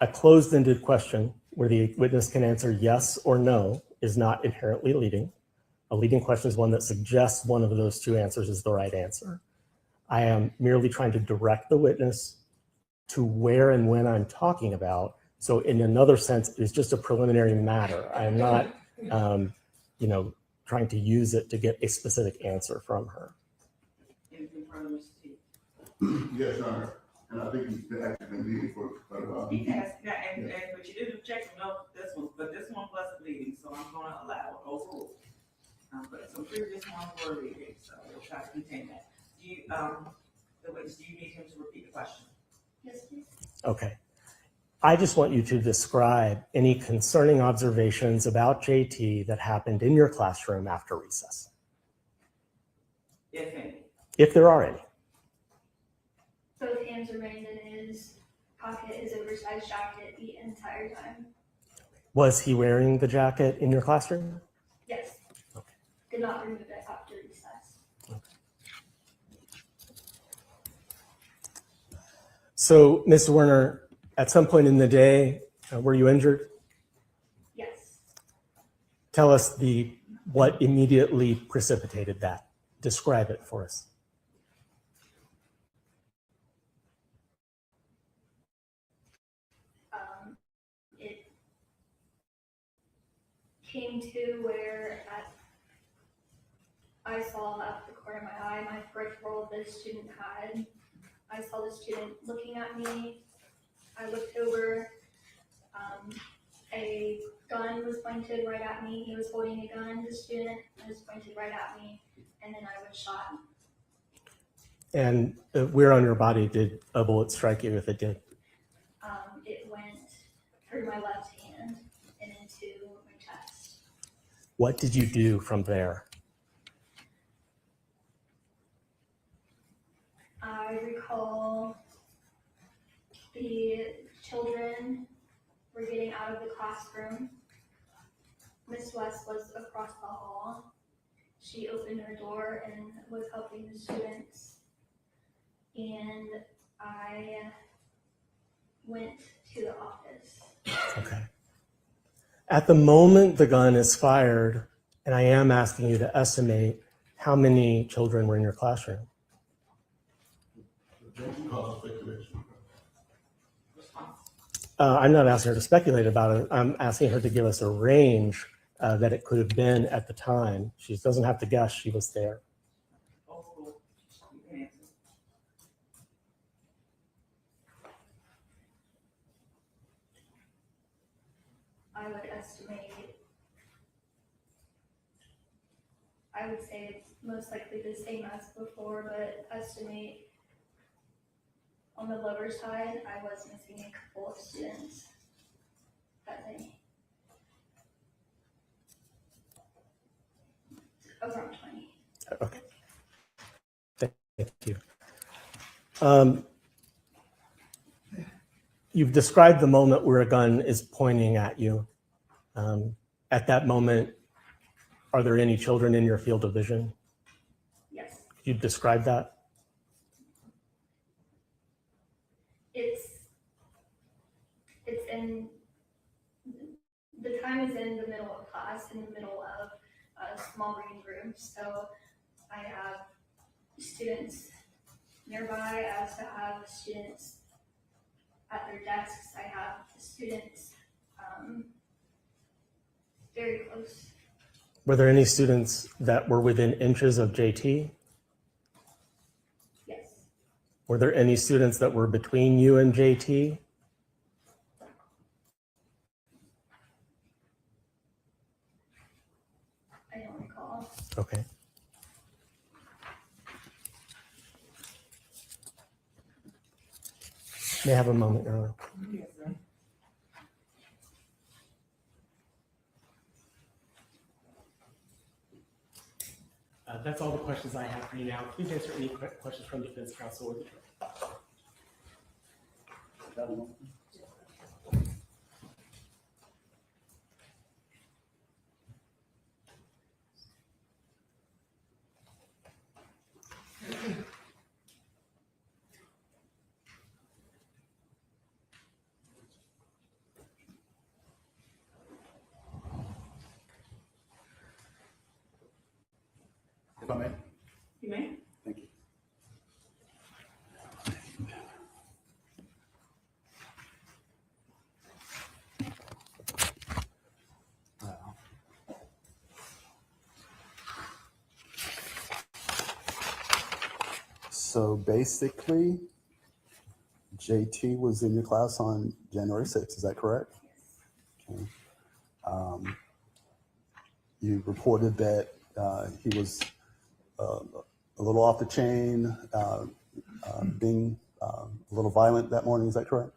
a closed-ended question where the witness can answer yes or no is not inherently leading. A leading question is one that suggests one of those two answers is the right answer. I am merely trying to direct the witness to where and when I'm talking about. So in another sense, it's just a preliminary matter. I am not, trying to use it to get a specific answer from her. Anything further, Mr. T? Yes, Your Honor. And I think he's been actively leading for quite a while. He has, but you didn't check no this one, but this one wasn't leading, so I'm gonna allow it overruled. But some previous ones were leading, so we'll try to contain that. Do you, the witness, do you need him to repeat the question? Yes, please. Okay. I just want you to describe any concerning observations about JT that happened in your classroom after recess, If any. if there are any. Both hands remained in his pocket, his oversized jacket the entire time. Was he wearing the jacket in your classroom? Yes. Okay. Did not remove it after recess. So, Ms. Werner, at some point in the day, were you injured? Yes. Tell us what immediately precipitated that. Describe it for us. It came to where I saw out the corner of my eye, my peripheral, the student had. I saw the student looking at me. I looked over. A gun was pointed right at me. He was holding a gun, the student, was pointed right at me, and then I was shot. And where on your body did a bullet strike you if it did? What did you do from there? I recall the children were getting out of the classroom. Miss West was across the hall. She opened her door and was helping the students. And I went to the office. Okay. At the moment the gun is fired, and I am asking you to estimate how many children were in your classroom. I'm not asking her to speculate about it. I'm asking her to give us a range that it could have been at the time. She doesn't have to guess, she was there. Old school, you can answer. I would estimate, I would say it's most likely the same as before, but estimate on the lower side, I was missing a couple of students that day. Around 20. Okay. Thank you. You've described the moment where a gun is pointing at you. At that moment, are there any children in your field of vision? Yes. Could you describe that? It's in, the time is in the middle of class, in the middle of a small reading room. So I have students nearby, I also have students at their desks, I have students very close. Were there any students that were within inches of JT? Yes. Were there any students that were between you and JT? I don't recall. Okay. May I have a moment, Your Honor? Yes, sir. That's all the questions I have for you now. Please answer any questions from defense counsel or the jury. If I may. You may. Thank you. So basically, JT was in your class on January 6th, is that correct? Okay. You reported that he was a little off the chain, being a little violent that morning, is that correct?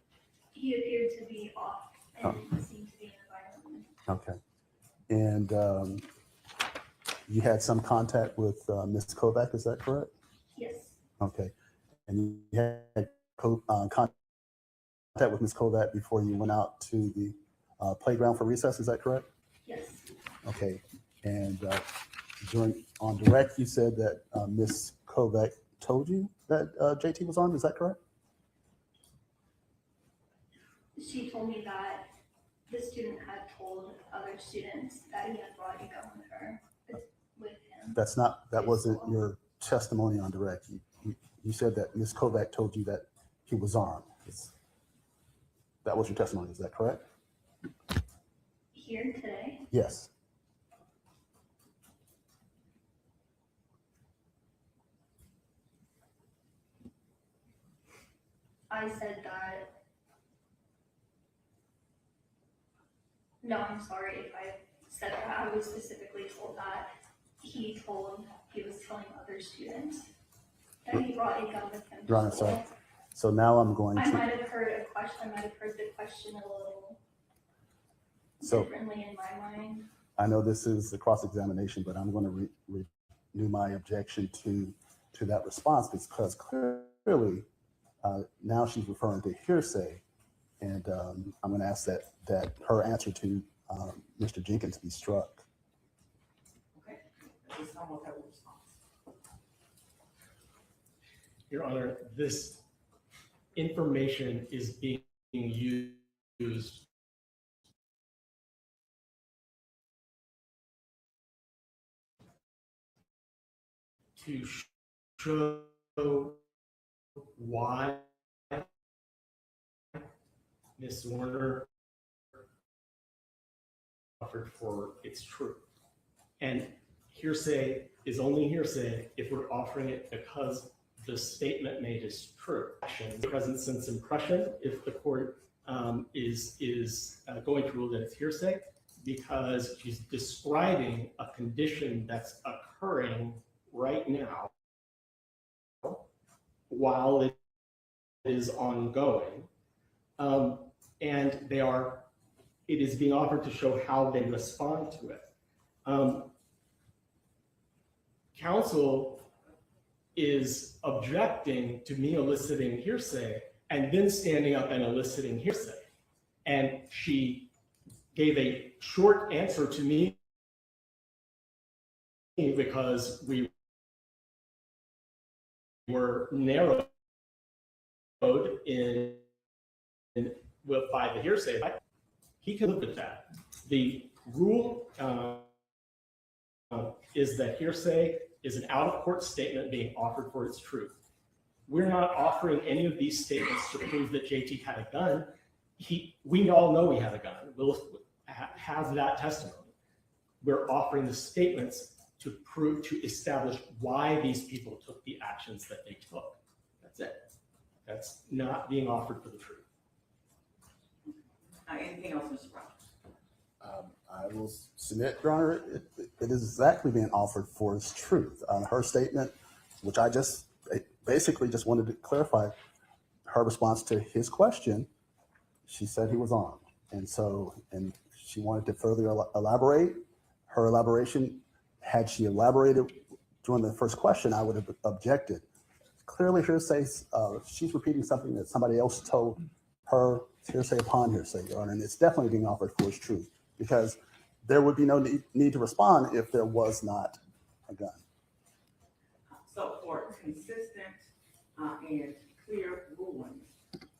He appeared to be off and seemed to be in a violent mood. Okay. And you had some contact with Ms. Kovac, is that correct? Yes. Okay. And you had contact with Ms. Kovac before you went out to the playground for recess, is that correct? Yes. Okay. And on direct, you said that Ms. Kovac told you that JT was armed, is that correct? She told me that the student had told other students that he had brought a gun with him. That wasn't your testimony on direct. You said that Ms. Kovac told you that he was armed. That was your testimony, is that correct? Here today? Yes. I said that. No, I'm sorry if I said that. I was specifically told that he was telling other students that he brought a gun with him. Your Honor, so now I'm going I to. might have heard a question. I might have heard the question a little So differently in my mind. I know this is the cross-examination, but I'm going to renew my objection to that response because clearly now she's referring to hearsay, and I'm going to ask that her answer to Mr. Jenkins be struck. Okay, this is almost have a response. Your Honor, this information is being used to show why Ms. Warner offered for its truth. And hearsay is only hearsay if we're offering it because the statement made is true. Present sense impression, if the court is going to rule that it's hearsay, because she's describing a condition that's occurring right now while it is ongoing. And it is being offered to show how they respond to it. Counsel is objecting to me eliciting hearsay and then standing up and eliciting hearsay. And she gave a short answer to me because we were narrowed by the hearsay. He can look at that. The rule is that hearsay is an out-of-court statement being offered for its truth. We're not offering any of these statements to prove that JT had a gun. We all know he had a gun. We'll have that testimony. We're offering the statements to establish why these people took the actions that they took. That's it. That's not being offered for the truth. Anything else, Mr. Rogers? I will submit, Your Honor, it is exactly being offered for its truth. Her statement, which I basically just wanted to clarify, her response to his question, she said he was armed. And she wanted to further elaborate. Her elaboration, had she elaborated during the first question, I would have objected. Clearly hearsay, she's repeating something that somebody else told her, hearsay upon hearsay, Your Honor, and it's definitely being offered for its truth, because there would be no need to respond if there was not a gun. So for consistent and clear rulings,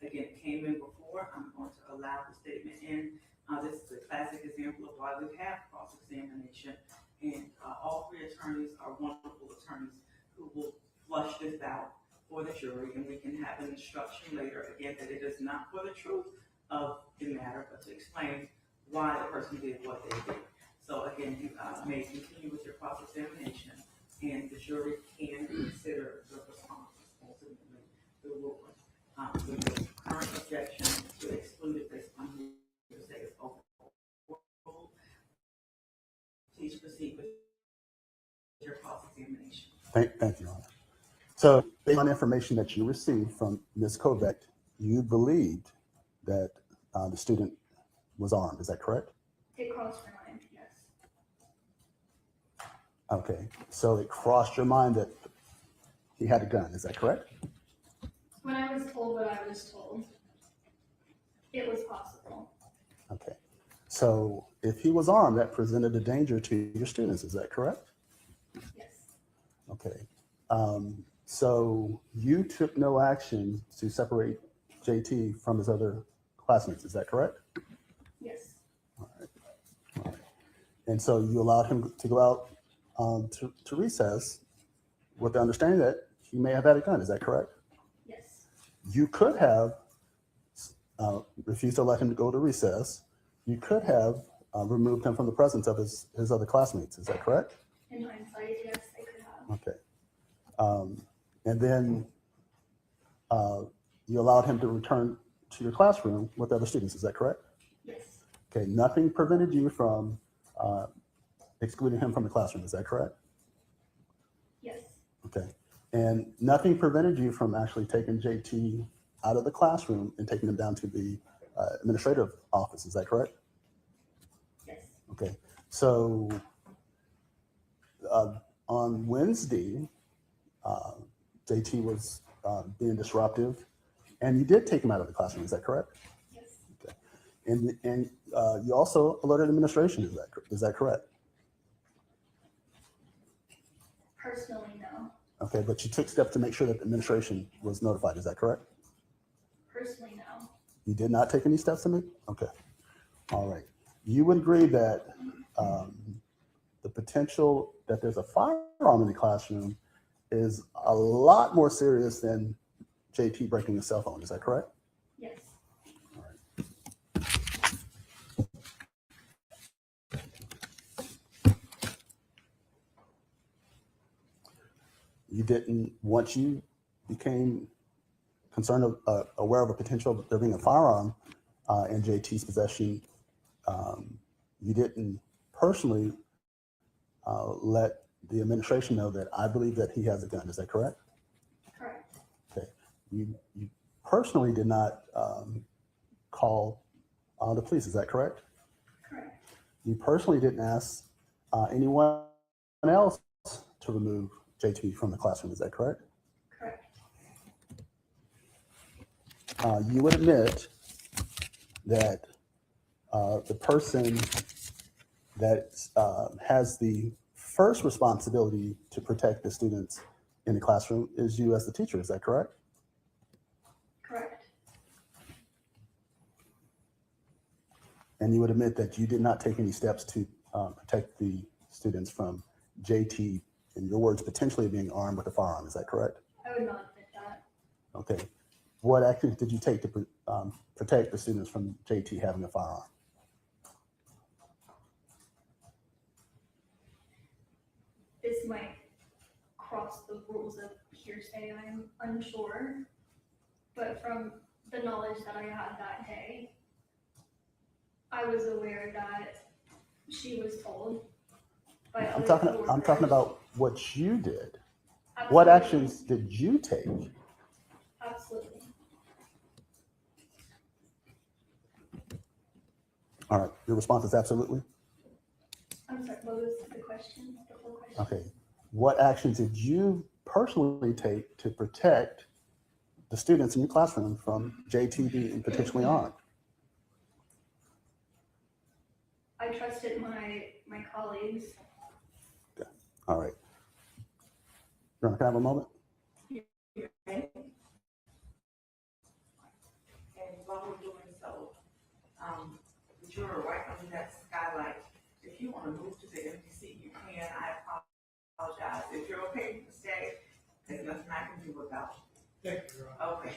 again, came in before, I'm going to allow the statement in. This is a classic example of why we have cross-examination, and all three attorneys are wonderful attorneys who will flush this out for the jury, and we can have an instruction later, again, that it is not for the truth of the matter, but to explain why the person did what they did. So again, you may continue with your cross-examination, and the jury can consider the responses ultimately the ruling. With the current objection to exclude it based on hearsay is overruled. Please proceed with your cross-examination. Thank you, Your Honor. So based on information that you received from Ms. Kovac, you believed that the student was armed, is that correct? It crossed my mind, yes. Okay, so it crossed your mind that he had a gun, is that correct? When I was told what I was told, it was possible. Okay, so if he was armed, that presented a danger to your students, is that correct? Yes. Okay, so you took no action to separate JT from his other classmates, is that correct? Yes. All right. And so you allowed him to go out to recess with the understanding that he may have had a gun, is that correct? Yes. You could have refused to let him go to recess. You could have removed him from the presence of his other classmates, is that correct? In hindsight, yes, I could have. Okay. And then you allowed him to return to your classroom with other students, is that correct? Yes. Okay, nothing prevented you from excluding him from the classroom, is that correct? Yes. Okay, and nothing prevented you from actually taking JT out of the classroom and taking him down to the administrative office, is that correct? Yes. Okay, So on Wednesday, JT was being disruptive, and you did take him out of the classroom. Is that correct? Yes. Okay. And you also alerted administration. Is that correct? Personally, no. Okay, but you took steps to make sure that the administration was notified. Is that correct? Personally, no. You did not take any steps to make? Okay. All right. You would agree that the potential that there's a firearm in the classroom is a lot more serious than JT breaking a cell phone. Is that correct? Yes. All right. You didn't, once you became concerned, aware of a potential of there being a firearm in JT's possession, you didn't personally let the administration know that I believe that he has a gun. Is that correct? Correct. Okay. You personally did not call the police. Is that correct? Correct. You personally didn't ask anyone else to remove JT from the classroom. Is that correct? Correct. You would admit that the person that has the first responsibility to protect the students in the classroom is you as the teacher. Is that correct? Correct. And you would admit that you did not take any steps to protect the students from JT, in your words, potentially being armed with a firearm. Is that correct? I would not admit that. Okay. What actions did you take to protect the students from JT having a firearm? This might cross the rules of hearsay, I'm unsure. But from the knowledge that I had that day, I was aware that she was told by I'm other talking coworkers. about what you did. Absolutely. What actions did you take? Absolutely. All right. Your response is absolutely? I'm sorry, what was the question? The full question? Okay. What actions did you personally take to protect the students in your classroom from JT being potentially armed? I trusted my colleagues. Okay. All right. Your Honor, can I have a moment? And while we're doing so, the juror right under that skylight, if you want to move to the empty seat, you can. I apologize. If you're okay to stay, there's nothing I can do about it. Thank you, Your Honor. Okay.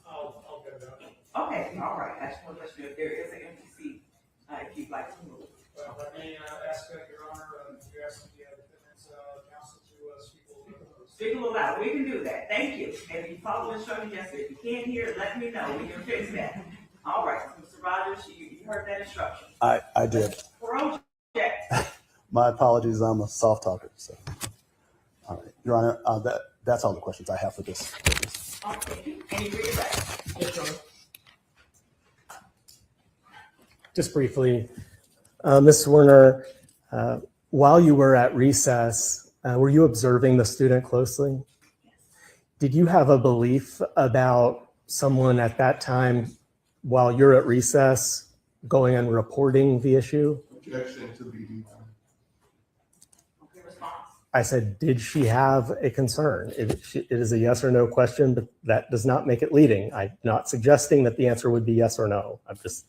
I'll get it out. Okay, all right. I just want to let you know if there is an empty seat, if you'd like to move. Well, let me ask that, Your Honor, you ask the defense counsel to speak a little bit. Speak a little loud. We can do that. Thank you. And if you follow instructions, yes, if you can't hear, let me know. We can fix that. All right, Mr. Rogers, you heard that instruction. I did. Project. My apologies. I'm a soft talker. So, all right, Your Honor, that's all the questions I have for this witness. Okay. Any reason? Yes, Your Honor. Just briefly, Ms. Werner, while you were at recess, were you observing the student closely? Did you have a belief about someone at that time while you're at recess going and reporting the issue? Objection to leading. Okay, response. I said, did she have a concern? It is a yes or no question, but that does not make it leading. I'm not suggesting that the answer would be yes or no. I'm just.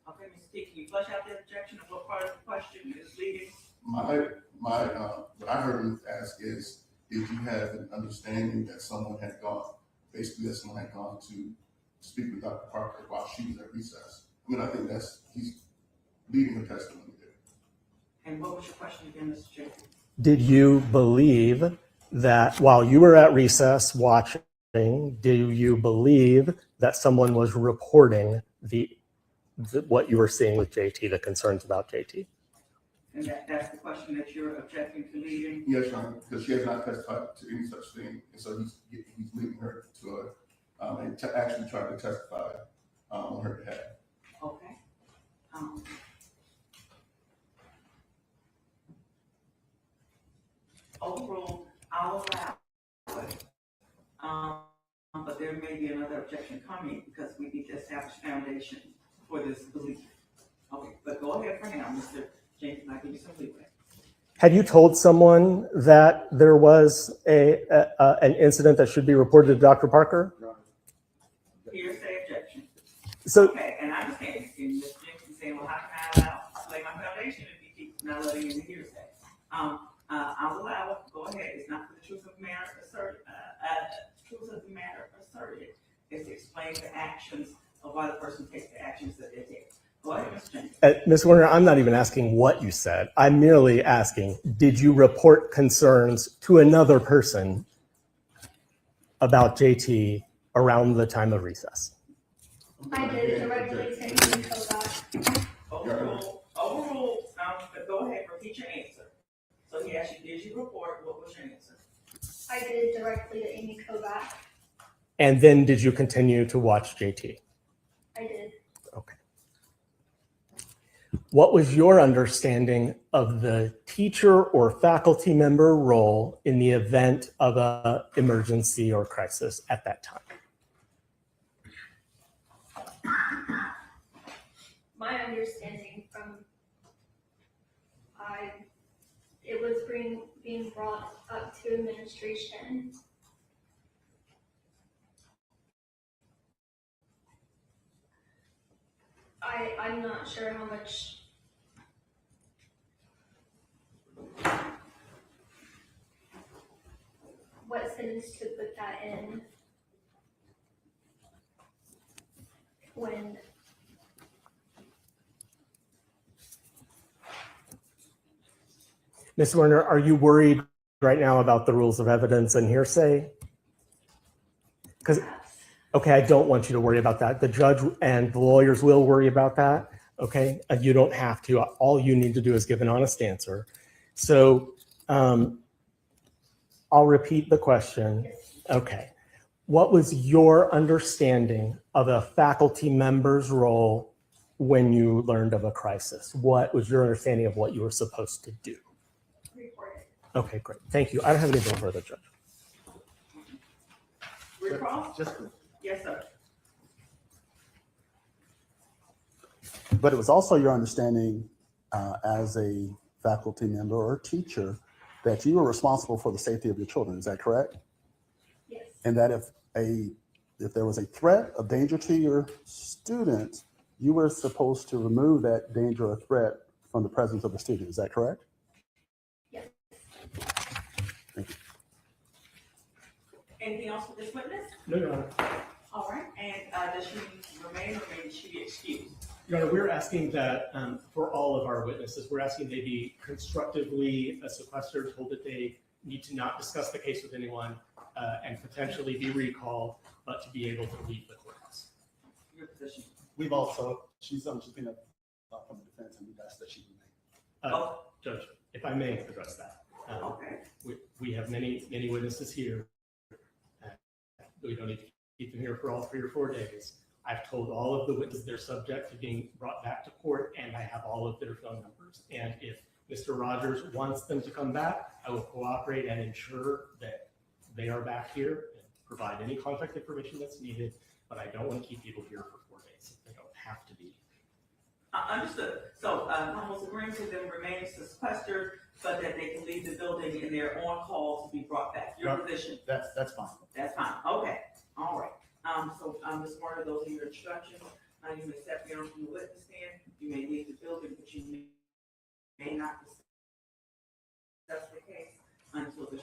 Okay, Mr. T, can you flesh out the objection of what part of the question is leading? What I heard him ask is, did you have an understanding that someone had gone to speak with Dr. Parker while she was at recess? I mean, I think he's leading her testimony there. And what was your question again, Mr. J? Did you believe that while you were at recess watching, do you believe that someone was reporting what you were seeing with JT, the concerns about JT? And that's the question that you're objecting to leading? Yes, Your Honor, because she has not testified to any such thing, and so he's leading her to and to actually try to testify on her behalf. Okay. there may be another objection coming because we need to establish foundation for this belief. Okay, but go ahead for now, Mr. Jenkins, I'll give you some leeway. Had you told someone that there was an incident that should be reported to Dr. Parker? Hearsay objection. So, Okay, and I understand, and Ms. Jenkins saying, well, how can I lay my foundation if you keep not letting in the hearsay? I'll allow it, go ahead, it's not for the truth of the matter asserted, truth of the matter asserted, it's to explain the actions of why the person takes the actions that they take. Go ahead, Ms. Jenkins. Ms. Werner, I'm not even asking what you said. I'm merely asking, did you report concerns to another person about JT around the time of recess? I did directly to Amy Kovac. Overruled, but go ahead, repeat your answer. So he asked you, did you report, what was your answer? I did directly to Amy Kovac. And then did you continue to watch JT? I did. Okay. What was your understanding of the teacher or faculty member role in the event of an emergency or crisis at that time? My understanding from it was being brought up to administration. I'm not sure how much what sentence to put that in when Ms. Werner, are you worried right now about the rules of evidence and hearsay? Because, okay, I don't want you to worry about that. The judge and the lawyers will worry about that, okay? You don't have to. All you need to do is give an honest answer. So I'll repeat the question. Okay. What was your understanding of a faculty member's role when you learned of a crisis? What was your understanding of what you were supposed to do? reported. Okay, great. Thank you. I don't have anything further, Judge. Recross? Just, Yes, sir. but it was also your understanding as a faculty member or teacher that you were responsible for the safety of your children. Is that correct? Yes. And that if there was a threat of danger to your students, you were supposed to remove that danger or threat from the presence of the student. Is that correct? Yes. Thank you. Anything else with this witness? No, Your Honor. All right, and does she remain or maybe she be excused? Your Honor, we're asking that for all of our witnesses, we're asking they be constructively sequestered, told that they need to not discuss the case with anyone and potentially be recalled, but to be able to leave the courthouse. Your position. We've also, she's been from the defense and we've asked that she remain. Judge, if I may address that. Okay. We have many witnesses here. We don't need to keep them here for all 3 or 4 days. I've told all of the witnesses they're subject to being brought back to court, and I have all of their phone numbers. And if Mr. Rogers wants them to come back, I will cooperate and ensure that they are back here and provide any contact information that's needed. But I don't want to keep people here for 4 days if they don't have to be. Understood. So almost agreeing to them remaining sequestered, but that they can leave the building and they're on call to be brought back. Your position. That's fine. That's fine. Okay. All right. So Ms. Warner, those are your instructions. You may step down from the witness stand. You may leave the building, but you may not discuss the case until the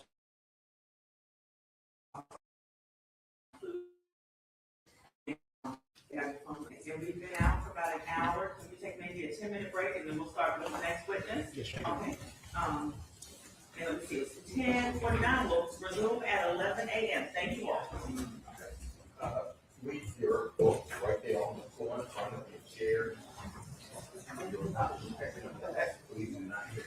and we've been out for about an hour. Can we take maybe a 10-minute break and then we'll start with the next witness? Yes, sir. Okay. And let's see, it's 10:49. We'll resume at 11 a.m. Thank you all. Leave your books right there on the floor in front of the chair. Please do not hear.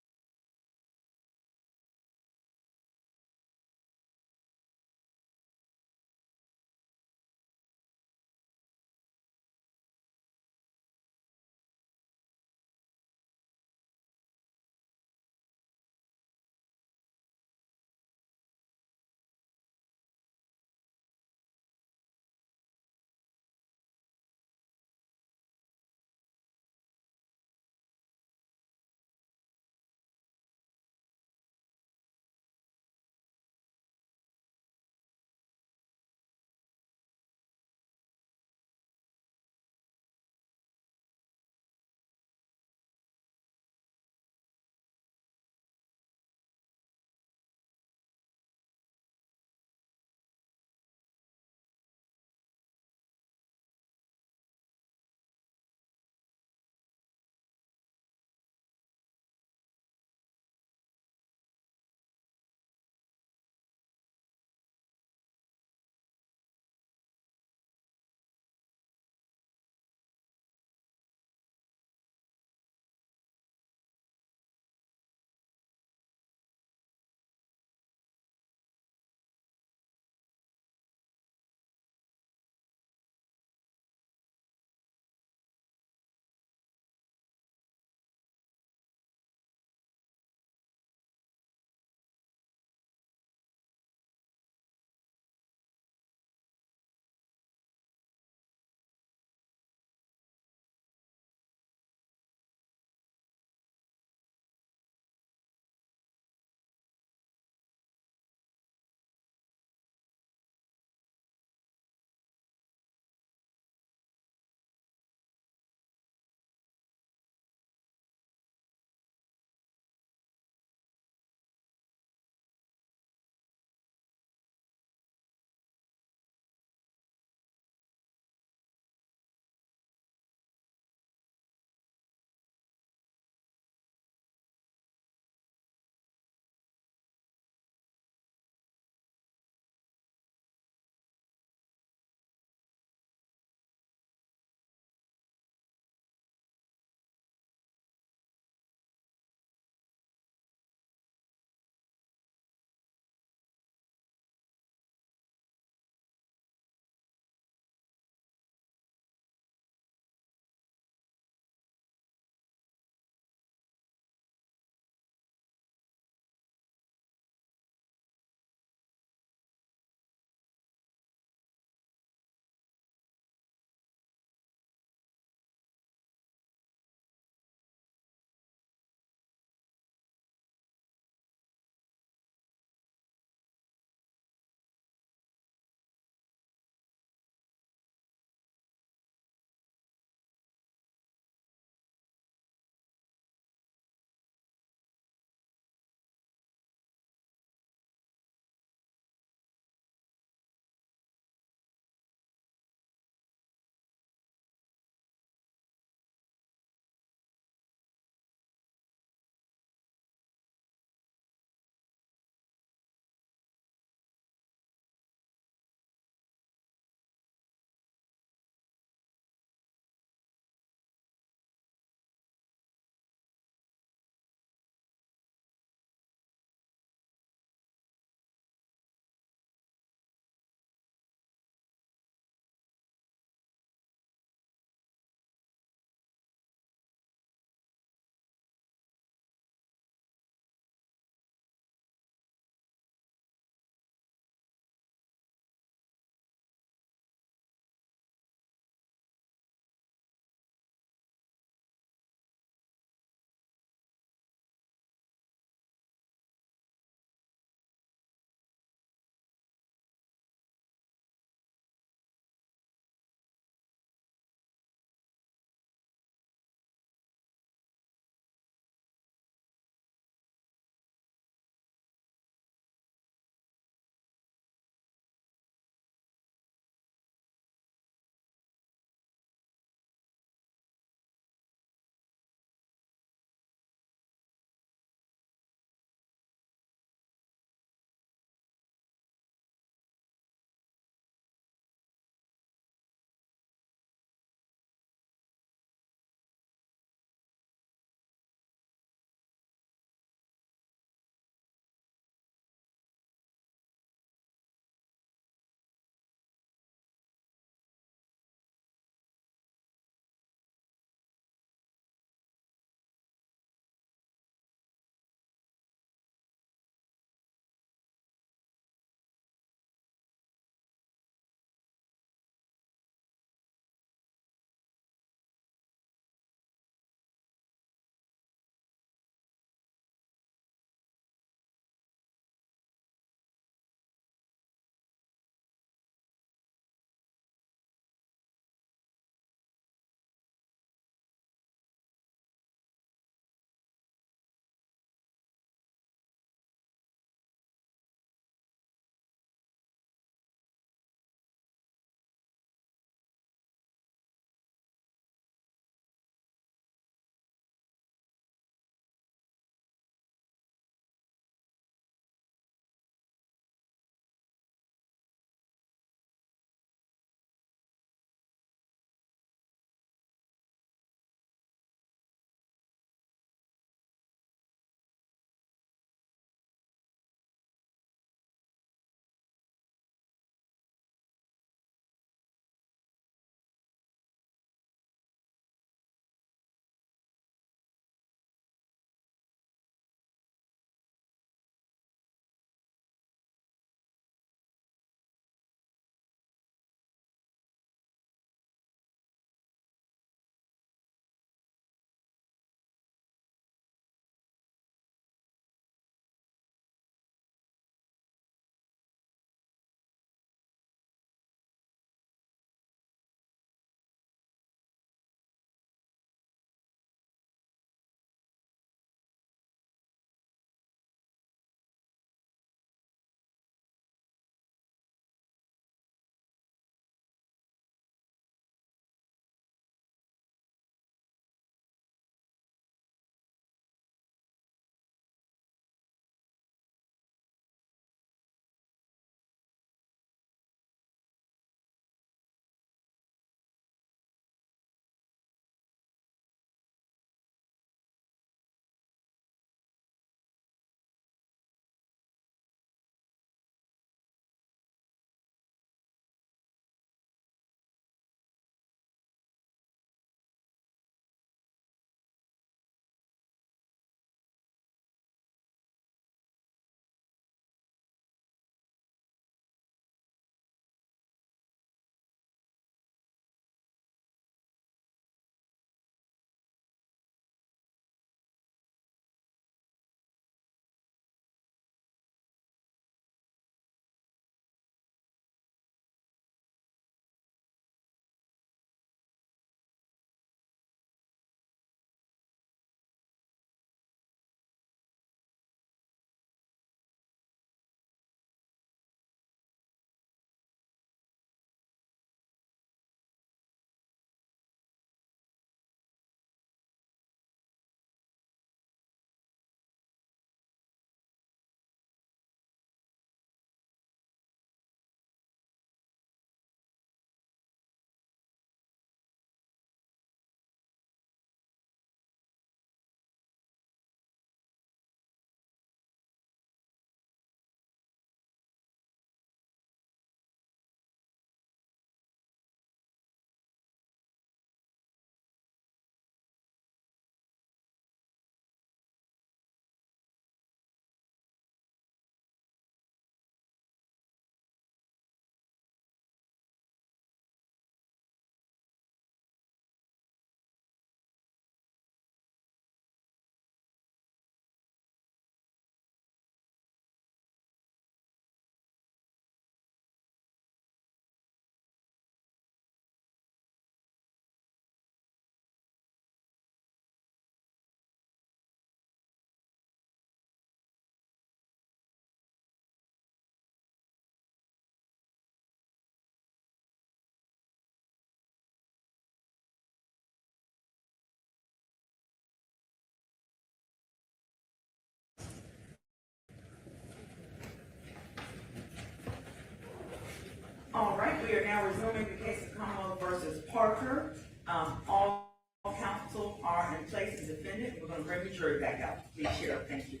we are now resuming the case of Commonwealth versus Parker. All counsel are in place and defendant. We're gonna bring the jury back out. Please, Sheriff, thank you.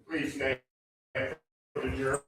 Please stand for the jury.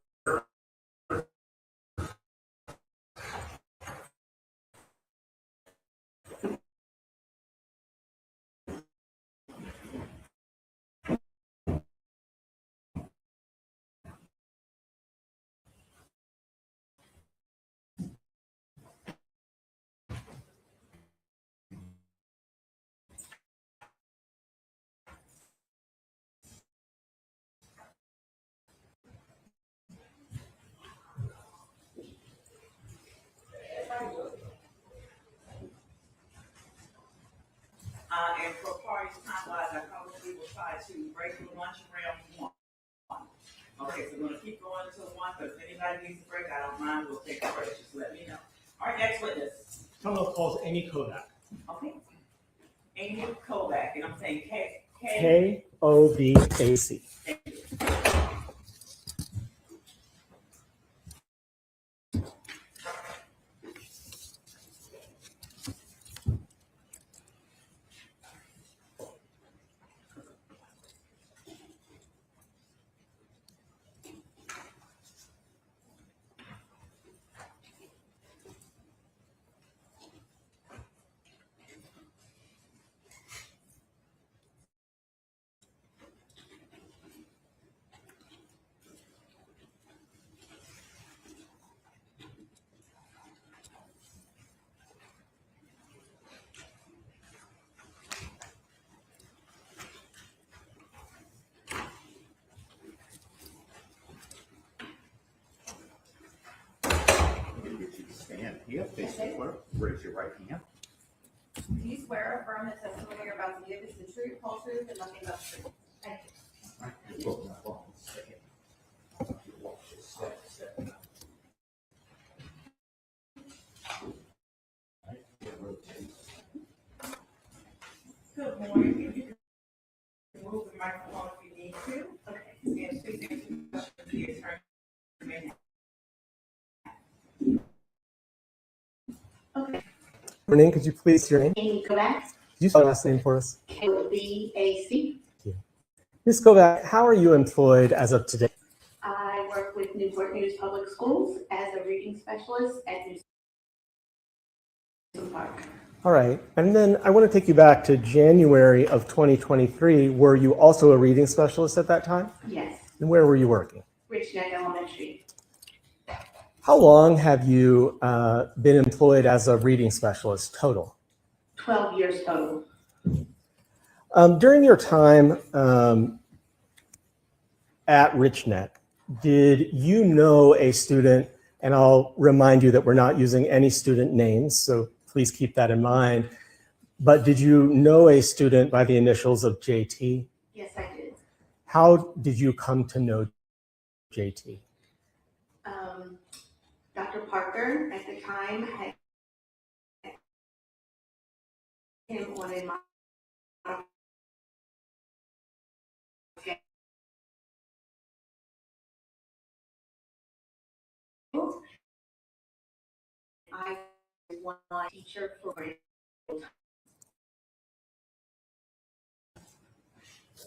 And for parties time-wise, I probably will try to break the lunch around 1. Okay, so we're gonna keep going until 1, but if anybody needs a break, I don't mind, we'll take a break, just let me know. All right, next witness. Commonwealth calls Amy Kovac. Okay. Amy Kovac, and I'm saying K. Kovac. Stand here, face the clerk, raise your right hand. Do you swear or affirm that testimony you're about to give is the truth, whole truth, and nothing but the truth? Thank you. Good morning. You can move the microphone if you need to. Okay. And please answer the question to the attorney. Okay. Your name, could you please your name? Amy Kovac, Could you spell your last name for us? Kovac. Ms. Kovac, how are you employed as of today? I work with Newport News Public Schools as a reading specialist at Newsom Park. All right. And then I want to take you back to January of 2023. Were you also a reading specialist at that time? Yes, And where were you working? Richneck Elementary. How long have you been employed as a reading specialist total? 12 years total. During your time at Richneck, did you know a student, and I'll remind you that we're not using any student names, so please keep that in mind, but did you know a student by the initials of JT? Yes, I did. How did you come to know JT? Dr. Parker at the time had him on a I was one teacher for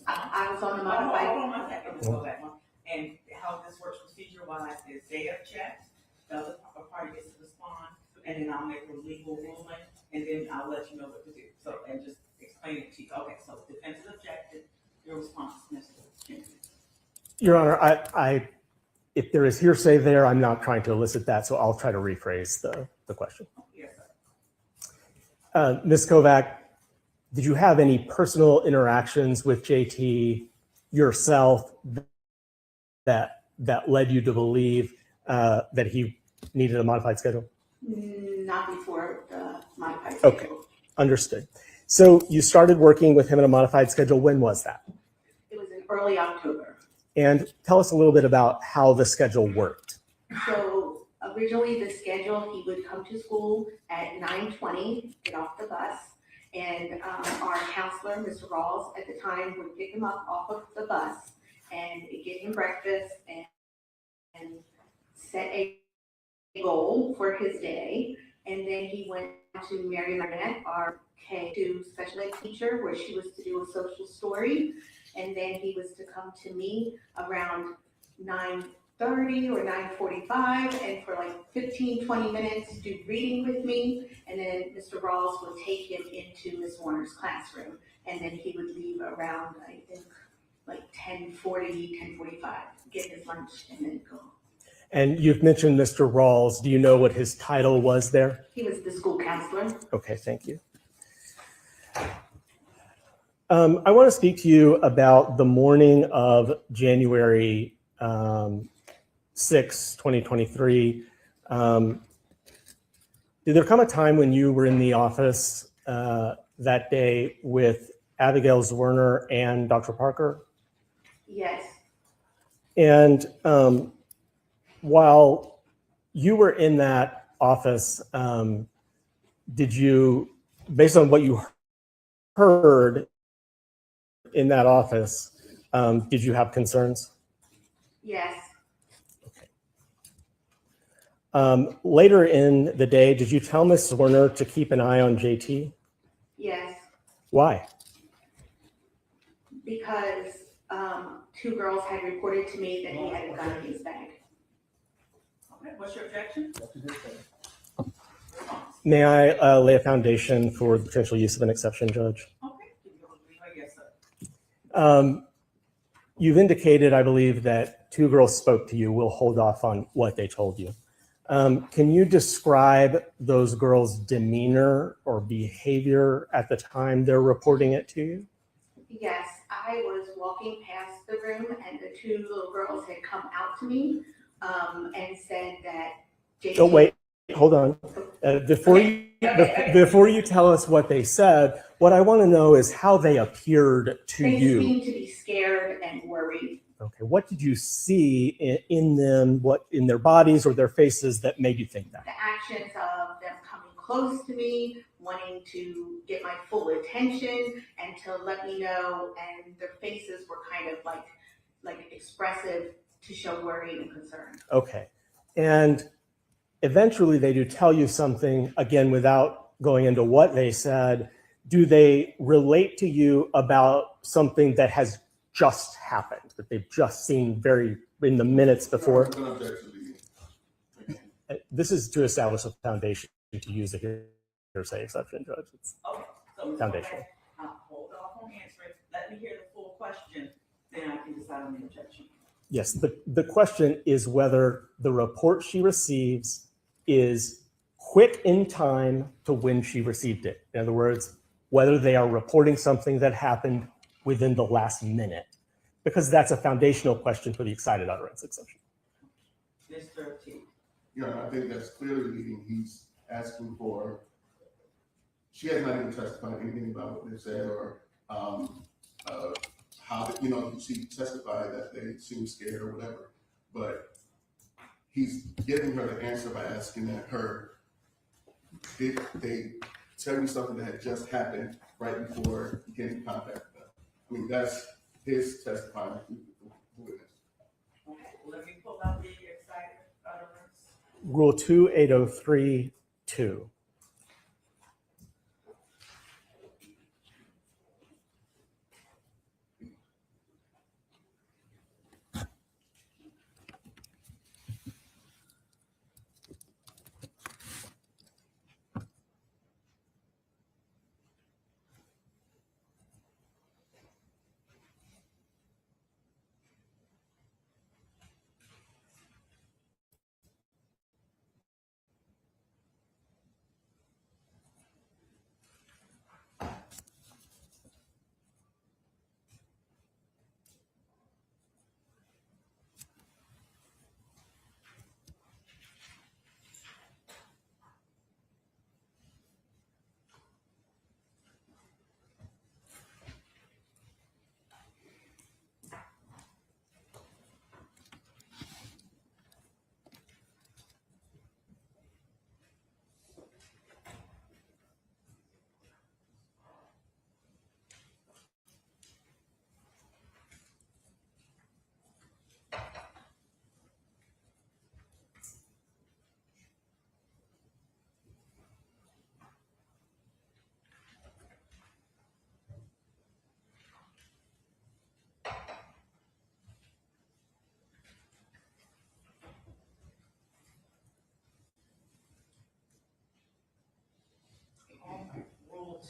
I was on the modified. Hold on one second, let's go back one. And how this works procedure-wise is they have checked, the other party gets to respond, and then I'll make a legal ruling, and then I'll let you know what to do. So, and just explain it to you. Okay, so defense is objected, your response, Mr. Jenkins. Your Honor, if there is hearsay there, I'm not trying to elicit that, so I'll try to rephrase the question. Yes, sir. Ms. Kovac, did you have any personal interactions with JT yourself that led you to believe that he needed a modified schedule? Not before the modified Okay. schedule. Understood. So you started working with him in a modified schedule. When was that? It was in early October. And tell us a little bit about how the schedule worked. So originally the schedule, he would come to school at 9:20, get off the bus. And our counselor, Mr. Rawls, at the time would pick him up off of the bus and get him breakfast and set a goal for his day. And then he went to Mary Richneck, our K2 special ed teacher, where she was to do a social story. And then he was to come to me around 9:30 or 9:45, and for like 15, 20 minutes, do reading with me. And then Mr. Rawls would take him into Miss Warner's classroom. And then he would leave around, I think, like 10:40, 10:45, get his lunch and then go. And you've mentioned Mr. Rawls. Do you know what his title was there? He was the school counselor. Okay, thank you. I want to speak to you about the morning of January 6, 2023. Did there come a time when you were in the office that day with Abigail Zwerner and Dr. Parker? Yes. And while you were in that office, did you, based on what you heard in that office, did you have concerns? Yes. Later in the day, did you tell Ms. Zwerner to keep an eye on JT? Yes. Why? Because two girls had reported to me that he had a gun in his bag. Okay, what's your objection? May I lay a foundation for the potential use of an exception, Judge? Okay. Yes, sir. You've indicated, I believe, that two girls spoke to you. We'll hold off on what they told you. Can you describe those girls' demeanor or behavior at the time they're reporting it to you? Yes, I was walking past the room and the two little girls had come out to me and said that JT. Oh, wait, hold on. Before you tell us what they said, what I want to know is how they appeared to you. They seemed to be scared and worried. Okay, what did you see in them, what in their bodies or their faces that made you think that? The actions of them coming close to me, wanting to get my full attention and to let me know, and their faces were kind of like expressive to show worry and concern. Okay, and eventually they do tell you something, again, without going into what they said. Do they relate to you about something that has just happened, that they've just seen in the minutes before? This is to establish a foundation to use a hearsay exception, Judge. It's Okay, so foundational. Hold off on answering. Let me hear the full question, then I can decide on the objection. Yes, the question is whether the report she receives is quick in time to when she received it. In other words, whether they are reporting something that happened within the last minute, because that's a foundational question for the excited utterance exception. Mr. T. I think that's clearly leading. He's asking for, she has not even testified anything about what they said or how, she testified that they seemed scared or whatever, but he's giving her the answer by asking her, did they tell you something that had just happened right before you came in contact with them? I mean, that's his testifying witness. Okay, let me pull out the excited utterance. Rule 2803-2.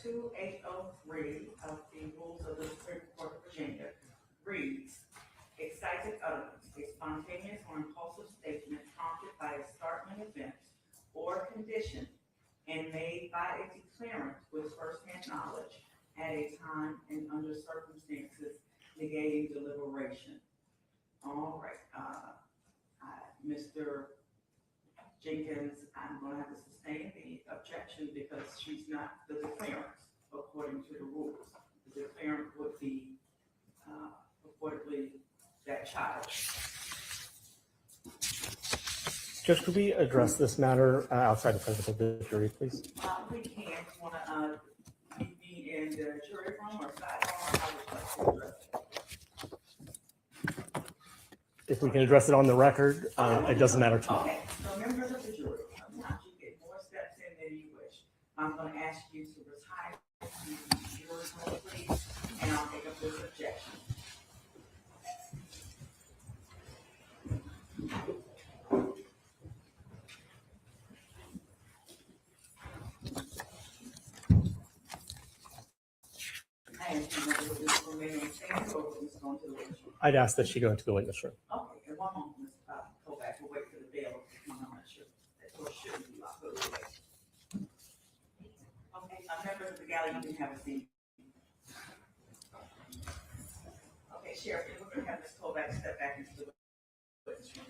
2803 of the Rules of the Supreme Court of Virginia reads, excited utterance, a spontaneous or impulsive statement prompted by a startling event or condition and made by a declarant with firsthand knowledge at a time and under circumstances negating deliberation. All right, Mr. Jenkins, I'm going to have to sustain the objection because she's not the declarant according to the rules. The declarant would be reportedly that child. Judge, could we address this matter outside the presence of the jury, please? We can. Want to be in the jury room or side room, or how would you like to address it? If we can address it on the record, it doesn't matter to me. Okay, so members of the jury, sometimes you get more steps in than you wish. I'm going to ask you to retire to the jury room, please, and I'll take up this objection. I'd ask that she go into the witness room. Okay, and one moment, Ms. Kovac, we'll wait for the bail to come on. I'm not sure. That door shouldn't be locked, but we'll wait. Okay, members of the gallery, you can have a seat. Okay, Sheriff, we're going to have Ms. Kovac step back into the witness room.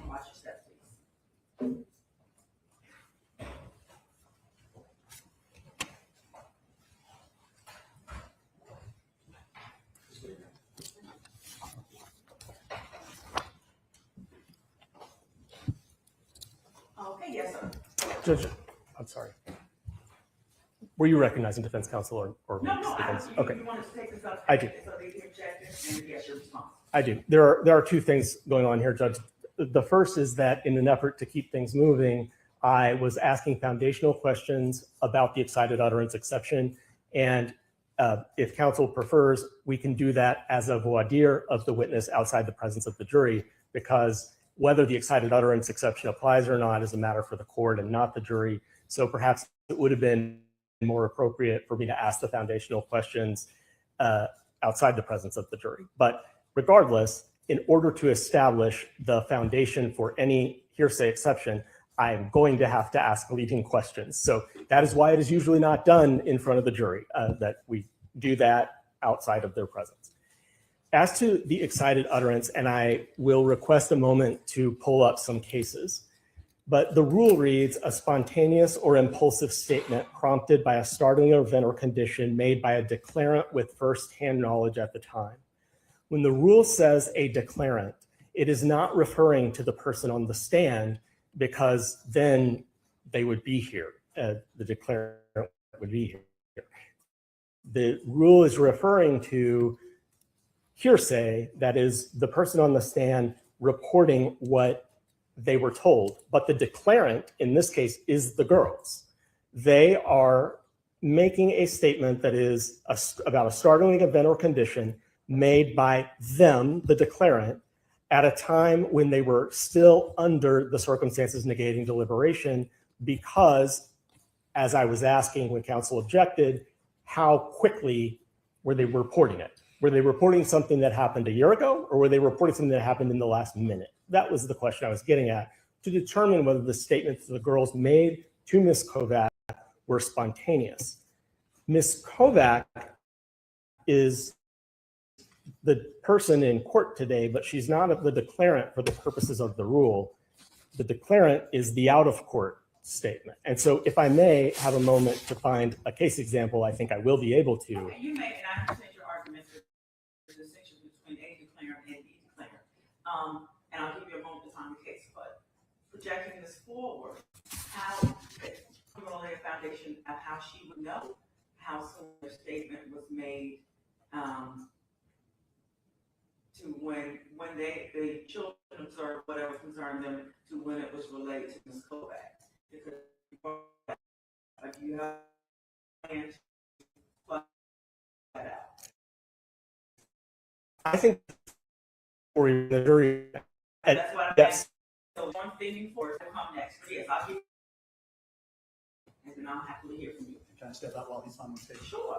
Watch your step, please. Okay, yes, sir. Judge, I'm sorry. Were you recognizing defense counsel or No, defense? you, Okay. you want to take this up? I do. So they can object it, and yes, your response. I do. There are two things going on here, Judge. The first is that in an effort to keep things moving, I was asking foundational questions about the excited utterance exception. And if counsel prefers, we can do that as a voir dire of the witness outside the presence of the jury, because whether the excited utterance exception applies or not is a matter for the court and not the jury. So perhaps it would have been more appropriate for me to ask the foundational questions outside the presence of the jury. But regardless, in order to establish the foundation for any hearsay exception, I'm going to have to ask leading questions. So that is why it is usually not done in front of the jury, that we do that outside of their presence. As to the excited utterance, and I will request a moment to pull up some cases, but the rule reads, a spontaneous or impulsive statement prompted by a startling event or condition made by a declarant with firsthand knowledge at the time. When the rule says a declarant, it is not referring to the person on the stand, because then they would be here. The declarant would be here. The rule is referring to hearsay, that is the person on the stand reporting what they were told. But the declarant in this case is the girls. They are making a statement that is about a startling event or condition made by them, the declarant, at a time when they were still under the circumstances negating deliberation, because, as I was asking when counsel objected, how quickly were they reporting it? Were they reporting something that happened a year ago, or were they reporting something that happened in the last minute? That was the question I was getting at, to determine whether the statements the girls made to Ms. Kovac were spontaneous. Ms. Kovac is the person in court today, but she's not the declarant for the purposes of the rule. The declarant is the out-of-court statement. And so if I may have a moment to find a case example, I think I will be able to. Okay, you may, and I understand your argument, the distinction between a declarant and the declarant. And I'll give you a moment to find the case, but projecting this forward, how, really a foundation of how she would know how soon her statement was made, to when the children observed whatever concerned them, to when it was relayed to Ms. Kovac. Because you have plans to flush that out. I think for the jury, That's what I'm yes. So one thing before to come next. Yes, I'll give, and then I'll happily hear from you. Can I step out while he's on the stage? Sure.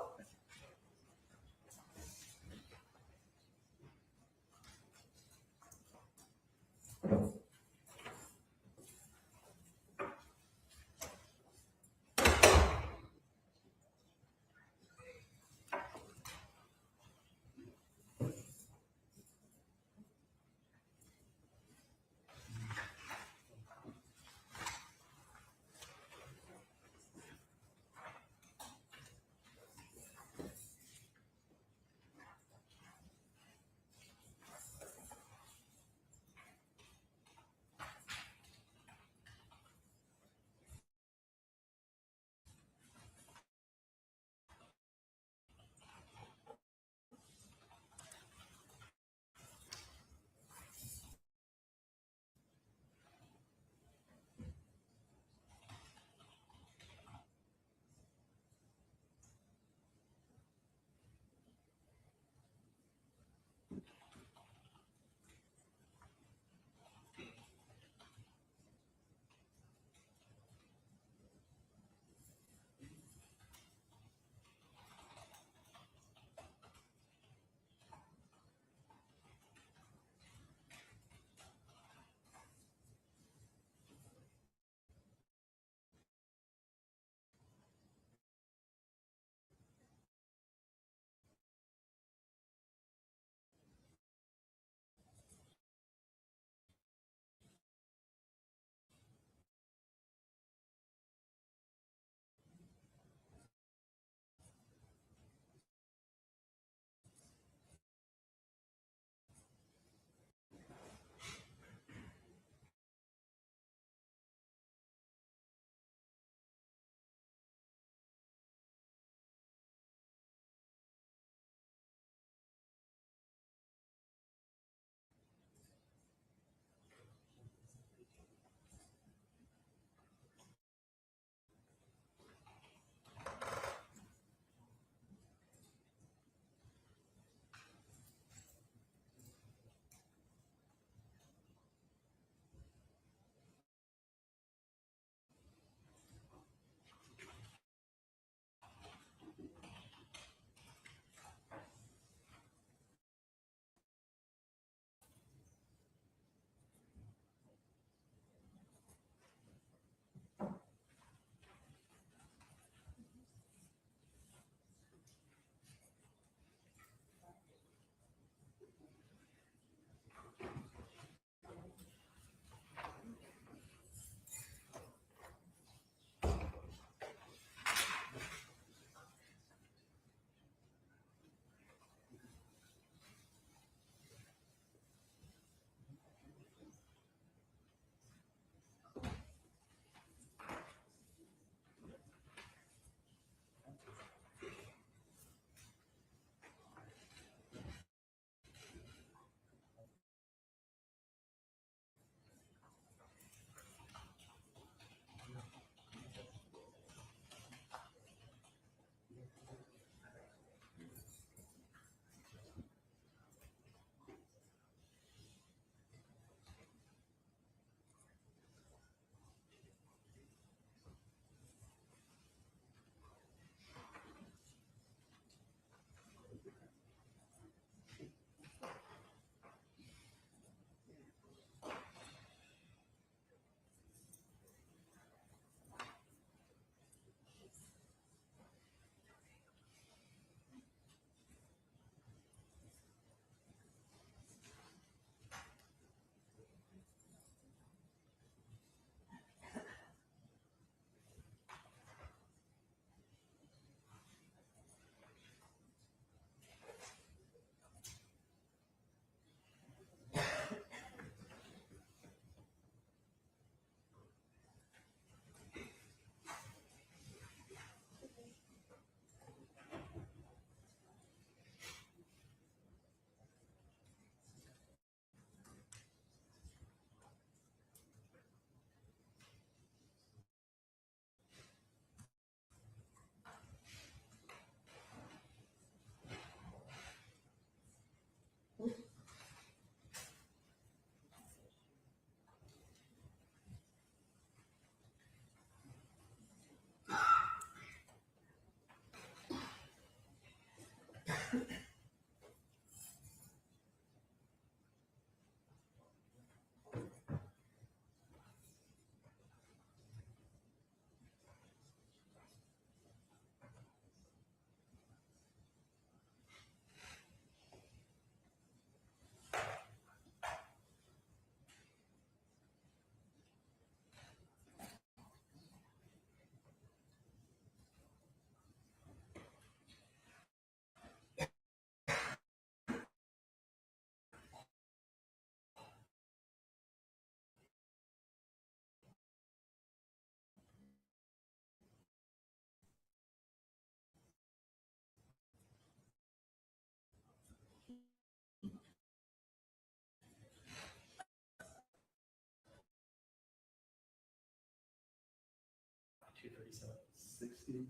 JT,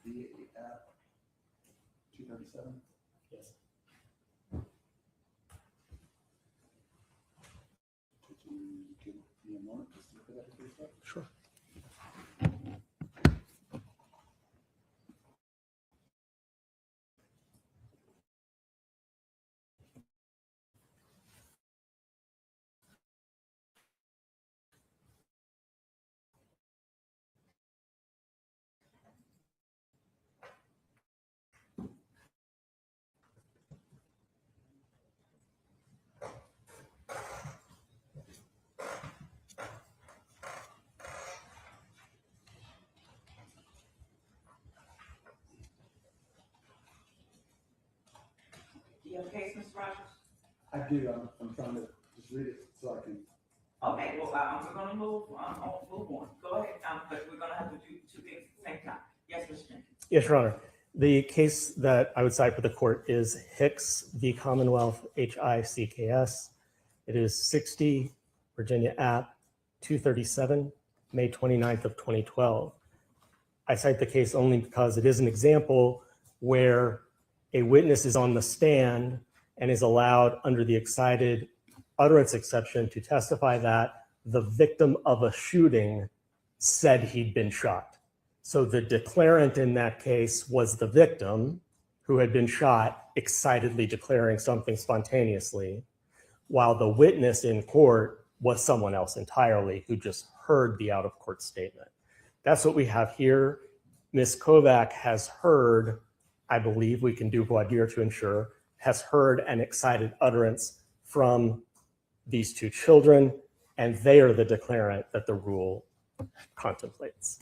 VAF 237. Yes. Could you give me a moment just to look at that first up? Sure. Do you have a case, Mr. Rogers? I do. I'm trying to just read it so I can. Okay, well, we're gonna move on. Go ahead, but we're gonna have to do two things at the same time. Yes, Mr. Jenkins? Yes, Your Honor. The case that I would cite for the court is Hicks v. Commonwealth, HICKS. It is 60 Virginia App 237, May 29th of 2012. I cite the case only because it is an example where a witness is on the stand and is allowed under the excited utterance exception to testify that the victim of a shooting said he'd been shot. So the declarant in that case was the victim who had been shot, excitedly declaring something spontaneously, while the witness in court was someone else entirely who just heard the out-of-court statement. That's what we have here. Ms. Kovac has heard, I believe we can do voir dire to ensure, has heard an excited utterance from these two children, and they are the declarant that the rule contemplates.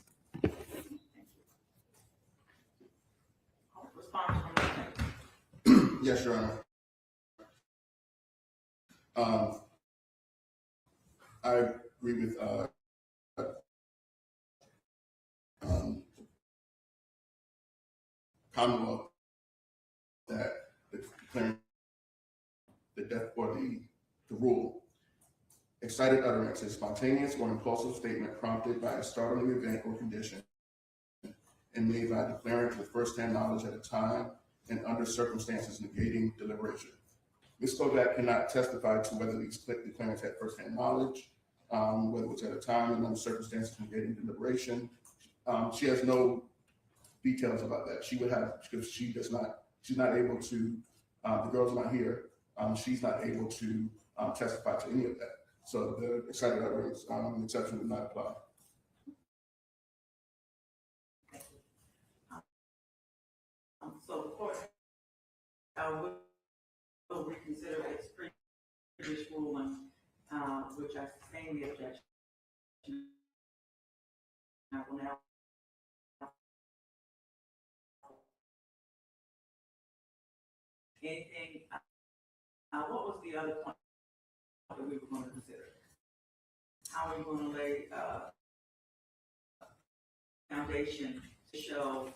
Response from Mr. Jenkins. Yes, Your Honor. I agree with Commonwealth that declaring the death or the rule. Excited utterance is spontaneous or impulsive statement prompted by a startling event or condition and made by a declarant with firsthand knowledge at a time and under circumstances negating deliberation. Ms. Kovac cannot testify to whether these declarants had firsthand knowledge, whether it was at a time and under circumstances negating deliberation. She has no details about that. She would have, because she's not able to, the girl's not here, she's not able to testify to any of that. So the excited utterance exception would not apply. So the court will reconsider its previous ruling, which I sustain the objection. I will now. Anything, what was the other point that we were going to consider? How are you going to lay foundation to show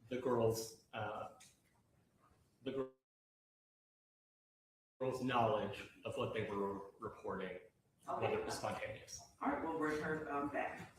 The girl's knowledge of what they were reporting, okay. whether it was spontaneous. All right, we'll bring her back.